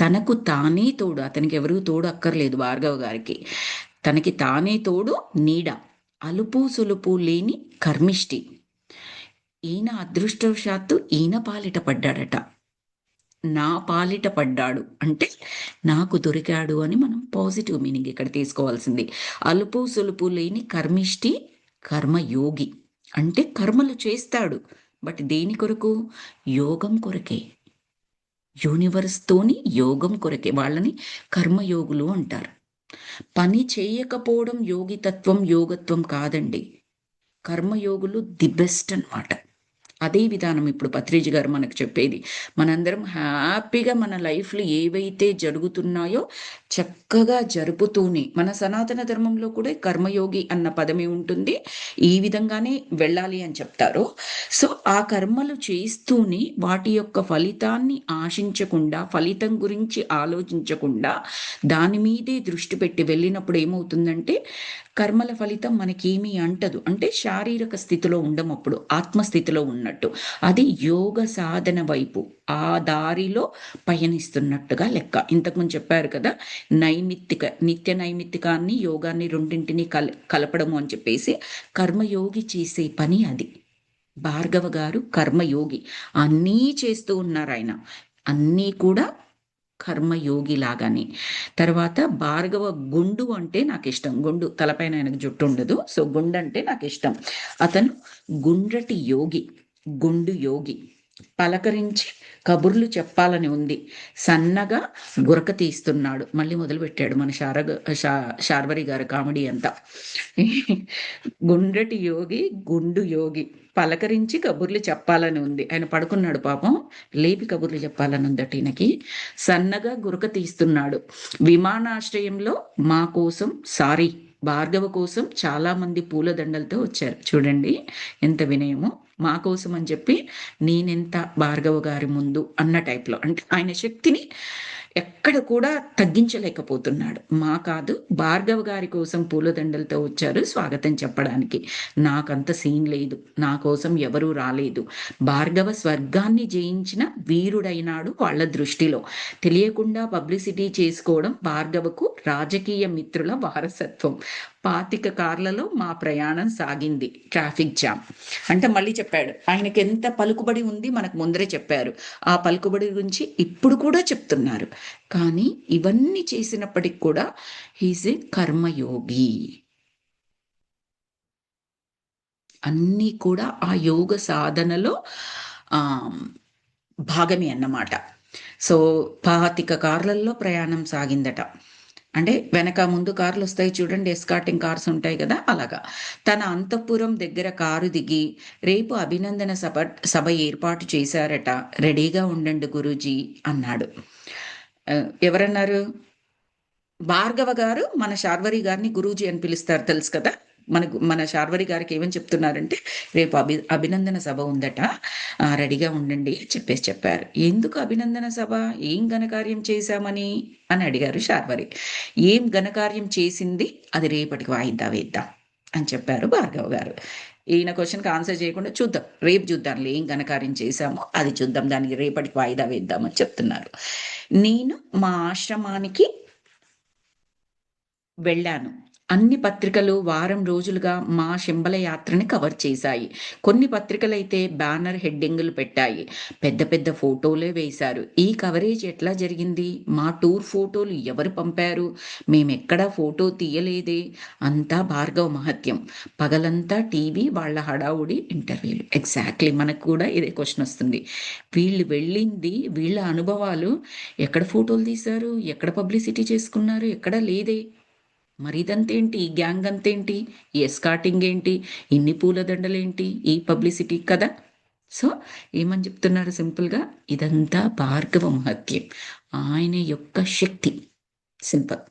తనకు తానే తోడు, అతనికి ఎవరు తోడు అక్కర్లేదు భార్గవ గారికి. తనకి తానే తోడు నీడ, అలుపు సులుపు లేని కర్మిష్టి. ఈయన అదృష్టవశాత్తు ఈయన పాలిట పడ్డాడట. నా పాలిట పడ్డాడు అంటే నాకు దొరికాడు అని మనం పాజిటివ్ మీనింగ్ ఇక్కడ తీసుకోవాల్సింది. అలుపు సులుపు లేని కర్మిష్టి కర్మయోగి అంటే కర్మలు చేస్తాడు, బట్ దేని కొరకు? యోగం కొరకే. యూనివర్స్తోని యోగం కొరకే వాళ్ళని కర్మయోగులు అంటారు. పని చేయకపోవడం యోగితత్వం యోగత్వం కాదండి. కర్మయోగులు ది బెస్ట్ అన్నమాట. అదే విధానం ఇప్పుడు పత్రిజీ గారు మనకు చెప్పేది. మనందరం హ్యాపీగా మన లైఫ్లో ఏవైతే జరుగుతున్నాయో చక్కగా జరుపుతూనే, మన సనాతన ధర్మంలో కూడా కర్మయోగి అన్న పదమే ఉంటుంది, ఈ విధంగానే వెళ్ళాలి అని చెప్తారు. సో ఆ కర్మలు చేస్తూనే వాటి యొక్క ఫలితాన్ని ఆశించకుండా, ఫలితం గురించి ఆలోచించకుండా దాని మీదే దృష్టి పెట్టి వెళ్ళినప్పుడు ఏమవుతుందంటే కర్మల ఫలితం మనకేమీ అంటదు. అంటే శారీరక స్థితిలో ఉండమప్పుడు ఆత్మస్థితిలో ఉన్నట్టు. అది యోగ సాధన వైపు ఆ దారిలో పయనిస్తున్నట్టుగా లెక్క. ఇంతకుముందు చెప్పారు కదా, నిత్య నైమిత్తికాన్ని యోగాన్ని రెండింటినీ కలపడము అని చెప్పేసి. కర్మయోగి చేసే పని అది. భార్గవ గారు కర్మయోగి, అన్నీ చేస్తూ ఉన్నారు ఆయన, అన్నీ కూడా కర్మయోగి లాగానే. తర్వాత భార్గవ గుండు అంటే నాకు ఇష్టం. గుండు తలపైన ఆయనకు జుట్టు ఉండదు, సో గుండు అంటే నాకు ఇష్టం. అతను గుండ్రటి యోగి, గుండు యోగి. పలకరించి కబుర్లు చెప్పాలని ఉంది, సన్నగా గురక తీస్తున్నాడు. మళ్ళీ మొదలుపెట్టాడు మన శార్వరి గారు కామెడీ అంతా. గుండ్రటి యోగి, గుండు యోగి, పలకరించి కబుర్లు చెప్పాలని ఉంది. ఆయన పడుకున్నాడు పాపం, లేపి కబుర్లు చెప్పాలని ఉందట ఈయనకి. సన్నగా గురక తీస్తున్నాడు. విమానాశ్రయంలో మా కోసం భార్గవ కోసం చాలా మంది పూలదండలతో వచ్చారు. చూడండి ఎంత వినయమో. మా కోసం అని చెప్పి నేనెంత భార్గవ గారి ముందు అన్న టైప్లో, అంటే ఆయన శక్తిని ఎక్కడ కూడా తగ్గించలేకపోతున్నాడు. మా కాదు, భార్గవ గారి కోసం పూలదండలతో వచ్చారు స్వాగతం చెప్పడానికి. నాకంత సీన్ లేదు, నా కోసం ఎవరూ రాలేదు. భార్గవ స్వర్గాన్ని జయించిన వీరుడైనాడు వాళ్ళ దృష్టిలో. తెలియకుండా పబ్లిసిటీ చేసుకోవడం భార్గవకు రాజకీయ మిత్రుల వారసత్వం. 25 కార్లలో మా ప్రయాణం సాగింది, ట్రాఫిక్ జామ్. అంటే మళ్ళీ చెప్పాడు ఆయనకి ఎంత పలుకుబడి ఉంది, మనకు ముందరే చెప్పారు. ఆ పలుకుబడి గురించి ఇప్పుడు కూడా చెప్తున్నారు. కానీ ఇవన్నీ చేసినప్పటికి కూడా హీజ్ ఏ కర్మయోగి. అన్నీ కూడా ఆ యోగ సాధనలో భాగమే అన్నమాట. సో 25 కార్లలో ప్రయాణం సాగిందట. అంటే వెనక ముందు కార్లు వస్తాయి చూడండి, ఎస్కార్టింగ్ కార్స్ ఉంటాయి కదా, అలాగా. తన అంతఃపురం దగ్గర కారు దిగి, రేపు అభినందన సభ ఏర్పాటు చేశారట, రెడీగా ఉండండి గురూజీ అన్నాడు. ఎవరన్నారు? భార్గవ గారు మన శార్వరి గారిని గురూజీ అని పిలుస్తారు తెలుసు కదా. మన శార్వరి గారికి ఏమని చెప్తున్నారంటే, రేపు అభినందన సభ ఉందట, రెడీగా ఉండండి చెప్పేసి చెప్పారు. ఎందుకు అభినందన సభ? ఏం ఘనకార్యం చేశామని అని అడిగారు శార్వరి. ఏం ఘనకార్యం చేసింది అది రేపటికి వాయిదా వేద్దాం అని చెప్పారు భార్గవ్ గారు. ఈయన క్వశ్చన్కి ఆన్సర్ చేయకుండా చూద్దాం, రేపు చూద్దాంలే ఏం ఘనకార్యం చేశామో అది చూద్దాం, దానికి రేపటికి వాయిదా వేద్దామని చెప్తున్నారు. నేను మా ఆశ్రమానికి వెళ్ళాను. అన్ని పత్రికలు వారం రోజులుగా మా శంబల యాత్రని కవర్ చేశాయి. కొన్ని పత్రికలైతే బ్యానర్ హెడ్డింగులు పెట్టాయి. పెద్ద పెద్ద ఫోటోలే వేశారు. ఈ కవరేజ్ ఎట్లా జరిగింది? మా టూర్ ఫోటోలు ఎవరు పంపారు? మేమెక్కడా ఫోటో తీయలేదే. అంతా భార్గవ మహత్యం. పగలంతా టీవీ, వాళ్ళ హడావుడి, ఇంటర్వ్యూలు. ఎగ్జాక్ట్లీ మనకు కూడా ఇదే క్వశ్చన్ వస్తుంది. వీళ్ళు వెళ్ళింది, వీళ్ళ అనుభవాలు ఎక్కడ ఫోటోలు తీశారు, ఎక్కడ పబ్లిసిటీ చేసుకున్నారు, ఎక్కడా లేదే. మరి ఇదంతేంటి, ఈ గ్యాంగ్ అంతేంటి, ఈ ఎస్కాటింగ్ ఏంటి, ఇన్ని పూలదండలేంటి, ఈ పబ్లిసిటీ కదా. సో ఏమని చెప్తున్నారు సింపుల్గా, ఇదంతా భార్గవ మహత్యం, ఆయన యొక్క శక్తి. సింపుల్.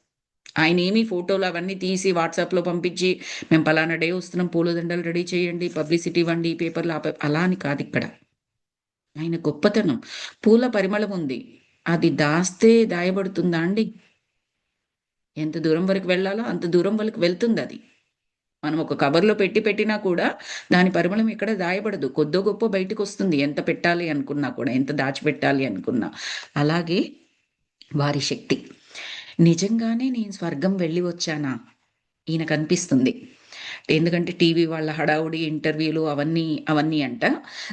ఆయన ఏమి ఫోటోలు అవన్నీ తీసి వాట్సాప్లో పంపించి మేము పలానా డే వస్తున్నాం, పూలదండలు రెడీ చేయండి, పబ్లిసిటీ ఇవ్వండి, పేపర్లు అలా అని కాదు ఇక్కడ. ఆయన గొప్పతనం, పూల పరిమళం ఉంది, అది దాస్తే దాయబడుతుందా అండి? ఎంత దూరం వరకు వెళ్ళాలో అంత దూరం వరకు వెళ్తుంది అది. మనం ఒక కవర్లో పెట్టినా కూడా దాని పరిమళం ఎక్కడ దాయబడదు. కొద్దో గొప్ప బయటకు వస్తుంది, ఎంత పెట్టాలి అనుకున్నా కూడా, ఎంత దాచిపెట్టాలి అనుకున్నా. అలాగే వారి శక్తి. నిజంగానే నేను స్వర్గం వెళ్ళి వచ్చానా? ఈయనకు అనిపిస్తుంది. ఎందుకంటే టీవీ వాళ్ళ హడావుడి, ఇంటర్వ్యూలు అవన్నీ అంట.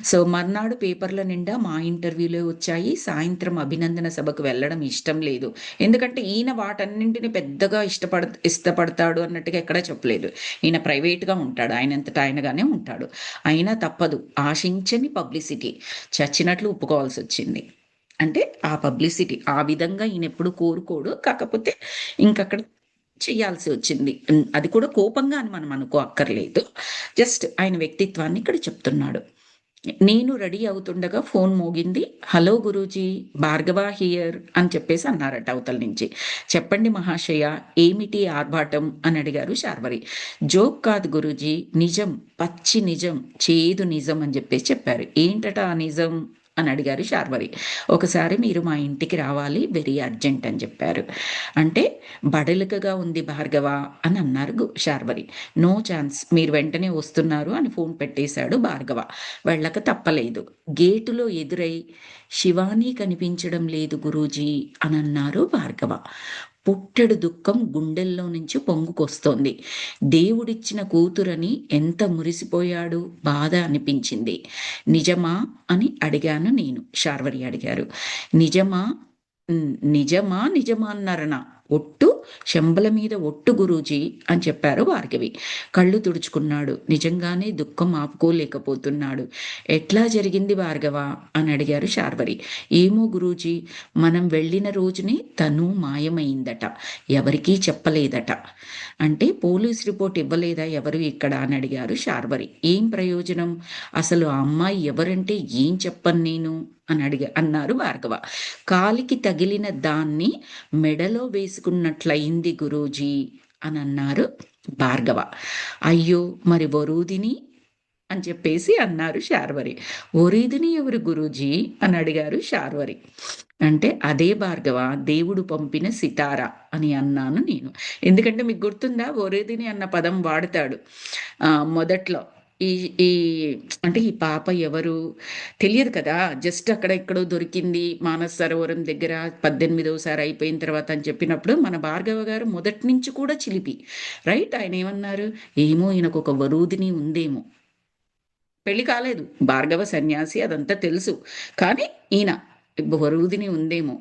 సో మర్నాడు పేపర్ల నిండా మా ఇంటర్వ్యూలే వచ్చాయి. సాయంత్రం అభినందన సభకు వెళ్ళడం ఇష్టం లేదు. ఎందుకంటే ఈయన వాటన్నింటిని పెద్దగా ఇష్టపడతాడు అన్నట్టుగా ఎక్కడా చెప్పలేదు. ఈయన ప్రైవేట్గా ఉంటాడు, ఆయనంతటా ఆయనగానే ఉంటాడు. అయినా తప్పదు, ఆశించని పబ్లిసిటీ, చచ్చినట్లు ఒప్పుకోవాల్సి వచ్చింది. అంటే ఆ పబ్లిసిటీ ఆ విధంగా ఈయన ఎప్పుడు కోరుకోడు, కాకపోతే ఇంకక్కడ చేయాల్సి వచ్చింది. అది కూడా కోపంగా అని మనం అనుకో అక్కర్లేదు. జస్ట్ ఆయన వ్యక్తిత్వాన్ని ఇక్కడ చెప్తున్నాడు. నేను రెడీ అవుతుండగా ఫోన్ మోగింది. హలో గురూజీ, భార్గవ హియర్ అని చెప్పేసి అన్నారట అవతల నుంచి. చెప్పండి మహాశయ, ఏమిటి ఆర్భాటం అని అడిగారు శార్వరి. జోక్ కాదు గురూజీ, నిజం, పచ్చి నిజం, చేదు నిజం అని చెప్పేసి చెప్పారు. ఏంటట ఆ నిజం అని అడిగారు శార్వరి. ఒకసారి మీరు మా ఇంటికి రావాలి, వెరీ అర్జెంట్ అని చెప్పారు. అంటే బడలికగా ఉంది భార్గవ అని అన్నారు శార్వరి. నో ఛాన్స్, మీరు వెంటనే వస్తున్నారు అని ఫోన్ పెట్టేశాడు భార్గవ. వెళ్ళక తప్పలేదు. గేటులో ఎదురై శివాని కనిపించడం లేదు గురూజీ అని అన్నారు భార్గవ. పుట్టెడు దుఃఖం గుండెల్లో నుంచి పొంగుకొస్తోంది. దేవుడిచ్చిన కూతురని ఎంత మురిసిపోయాడు, బాధ అనిపించింది. నిజమా అని అడిగాను నేను. శార్వరి అడిగారు. నిజమా? నిజమా అన్నారనా? ఒట్టు, శంబల మీద ఒట్టు గురూజీ అని చెప్పారు భార్గవి. కళ్ళు తుడుచుకున్నాడు. నిజంగానే దుఃఖం ఆపుకోలేకపోతున్నాడు. ఎట్లా జరిగింది భార్గవ అని అడిగారు శార్వరి. ఏమో గురూజీ, మనం వెళ్ళిన రోజునే తను మాయమైందట, ఎవరికీ చెప్పలేదట. అంటే పోలీస్ రిపోర్ట్ ఇవ్వలేదా ఎవరు ఇక్కడ అని అడిగారు శార్వరి. ఏం ప్రయోజనం, అసలు ఆ అమ్మాయి ఎవరంటే ఏం చెప్పను నేను అని అన్నారు భార్గవ. కాలికి తగిలిన దాన్ని మెడలో వేసుకున్నట్లయింది గురూజీ అని అన్నారు భార్గవ. అయ్యో, మరి వరూదిని అని చెప్పేసి అన్నారు శార్వరి. ఒరీదిని ఎవరు గురూజీ అని అడిగారు శార్వరి. అంటే అదే భార్గవ, దేవుడు పంపిన సితార అని అన్నాను నేను. ఎందుకంటే మీకు గుర్తుందా, ఒరేదిని అన్న పదం వాడతాడు మొదట్లో. ఈ ఈ అంటే ఈ పాప ఎవరు తెలియదు కదా, జస్ట్ అక్కడ ఎక్కడో దొరికింది మానస సరోవరం దగ్గర 18వసారి అయిపోయిన తర్వాత అని చెప్పినప్పుడు మన భార్గవ గారు మొదటి నుంచి కూడా చిలిపి, రైట్. ఆయన ఏమన్నారు, ఏమో ఈయనకు ఒక వరూదిని ఉందేమో, పెళ్లి కాలేదు, భార్గవ సన్యాసి, అదంతా తెలుసు. కానీ ఈయన వరూదిని ఉందేమో,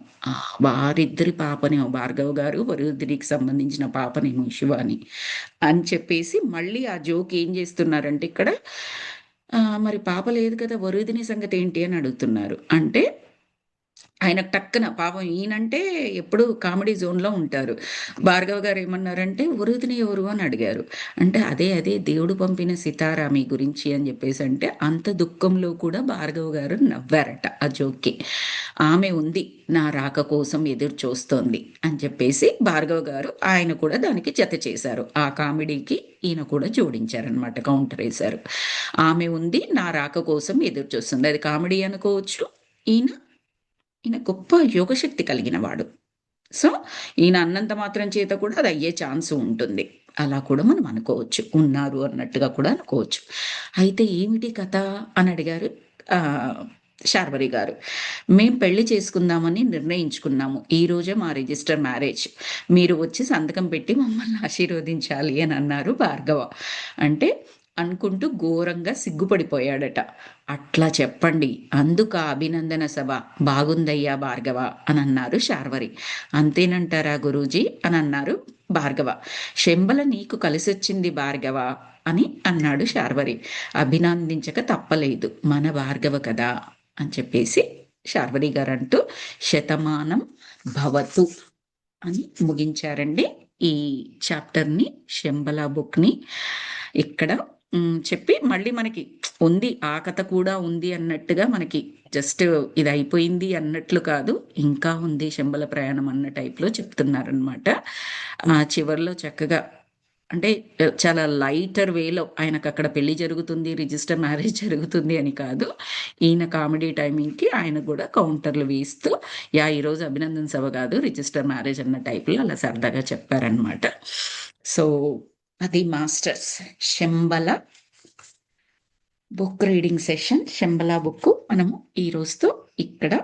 వారిద్దరి పాపనేమో, భార్గవ్ గారు వరూదినికి సంబంధించిన పాపనేమో శివాని అని చెప్పేసి మళ్ళీ ఆ జోక్ ఏం చేస్తున్నారంటే ఇక్కడ, మరి పాప లేదు కదా, వరూదిని సంగతి ఏంటి అని అడుగుతున్నారు. అంటే ఆయనకు టక్కున పాపం ఈయనంటే ఎప్పుడు కామెడీ జోన్‌లో ఉంటారు. భార్గవ గారు ఏమన్నారంటే, "వరుదిని ఎవరు?" అని అడిగారు. అంటే అదే దేవుడు పంపిన సితార మీ గురించి అని చెప్పేసంటే, అంత దుఃఖంలో కూడా భార్గవ గారు నవ్వారట ఆ జోక్‌కి. ఆమె ఉంది నా రాక కోసం ఎదురు చూస్తోంది అని చెప్పేసి భార్గవ గారు ఆయన కూడా దానికి జత చేశారు. ఆ కామెడీకి ఈయన కూడా జోడించారనమాట. కౌంటరేశారు. ఆమె ఉంది నా రాక కోసం ఎదురు చూస్తుంది. అది కామెడీ అనుకోవచ్చు. ఈయన ఈయన గొప్ప యోగశక్తి కలిగిన వాడు. సో, ఈయన అన్నంత మాత్రం చేత కూడా అది అయ్యే ఛాన్స్ ఉంటుంది. అలా కూడా మనం అనుకోవచ్చు. ఉన్నారు అన్నట్టుగా కూడా అనుకోవచ్చు. అయితే ఏమిటి కథ అని అడిగారు శార్వరి గారు. మేము పెళ్లి చేసుకుందామని నిర్ణయించుకున్నాము. ఈరోజే మా రిజిస్టర్ మ్యారేజ్. మీరు వచ్చి సంతకం పెట్టి మమ్మల్ని ఆశీర్వదించాలి అని అన్నారు భార్గవ. అంటే అనుకుంటూ ఘోరంగా సిగ్గుపడిపోయాడట. అట్లా చెప్పండి. అందుకా అభినందన సభ. బాగుందయ్యా భార్గవ అని అన్నారు శార్వరి. అంతేనంటారా గురూజీ అని అన్నారు భార్గవ. శంబల నీకు కలిసొచ్చింది భార్గవ అని అన్నాడు శార్వరి. అభినందించక తప్పలేదు. మన భార్గవ కదా అని చెప్పేసి శార్వరి గారు అంటూ శతమానం భవతు అని ముగించారండి ఈ చాప్టర్ని, శంబల బుక్ని. ఇక్కడ చెప్పి మళ్ళీ మనకి ఉంది ఆ కథ కూడా ఉంది అన్నట్టుగా మనకి జస్ట్ ఇది అయిపోయింది అన్నట్లు కాదు, ఇంకా ఉంది శంబల ప్రయాణం అన్న టైప్లో చెప్తున్నారనమాట. చివరిలో చక్కగా అంటే చాలా లైటర్ వేలో ఆయనకు అక్కడ పెళ్లి జరుగుతుంది, రిజిస్టర్ మ్యారేజ్ జరుగుతుంది అని కాదు, ఈయన కామెడీ టైమింగ్కి ఆయన కూడా కౌంటర్లు వేస్తూ ఈరోజు అభినందన సభ కాదు రిజిస్టర్ మ్యారేజ్ అన్న టైప్లో అలా సరదాగా చెప్పారనమాట. సో అది masters Shambhala book reading session. Shambhala book మనము ఈ రోజుతో ఇక్కడ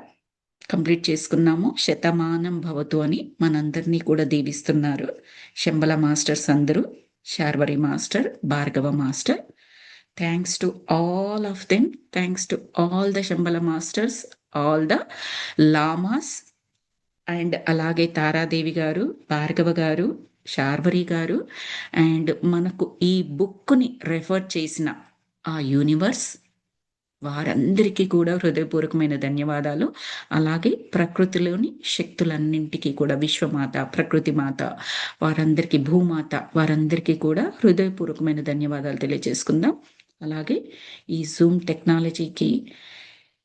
కంప్లీట్ చేసుకున్నాము. శతమానం భవతు అని మనందరినీ కూడా దీవిస్తున్నారు శంబల మాస్టర్స్ అందరూ, Sharvari master, Bhargava master. Thanks to all of them. Thanks to all the Shambhala masters, all the llamas, and అలాగే తారాదేవి గారు, భార్గవ గారు, శార్వరి గారు, అండ్ మనకు ఈ బుక్ని రెఫర్ చేసిన ఆ యూనివర్స్ వారందరికీ కూడా హృదయపూర్వకమైన ధన్యవాదాలు. అలాగే ప్రకృతిలోని శక్తులన్నింటికీ కూడా, విశ్వమాత, ప్రకృతి మాత, వారందరికీ, భూమాత, వారందరికీ కూడా హృదయపూర్వకమైన ధన్యవాదాలు తెలియజేసుకుందాం. అలాగే ఈ జూమ్ టెక్నాలజీకి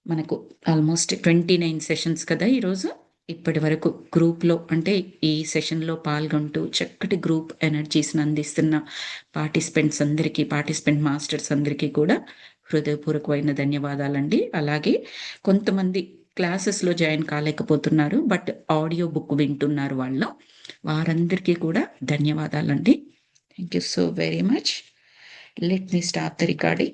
మనకు ఆల్మోస్ట్ 29 సెషన్స్ కదా ఈరోజు. ఇప్పటి వరకు గ్రూప్లో అంటే ఈ సెషన్లో పాల్గొంటూ చక్కటి గ్రూప్ ఎనర్జీస్ని అందిస్తున్న పార్టిసిపెంట్ మాస్టర్స్ అందరికీ కూడా హృదయపూర్వకమైన ధన్యవాదాలండి. అలాగే కొంతమంది క్లాసెస్లో జాయిన్ కాలేకపోతున్నారు, బట్ ఆడియో బుక్ వింటున్నారు వారందరికీ కూడా ధన్యవాదాలండి. Thank you so very much. Let me start the recording.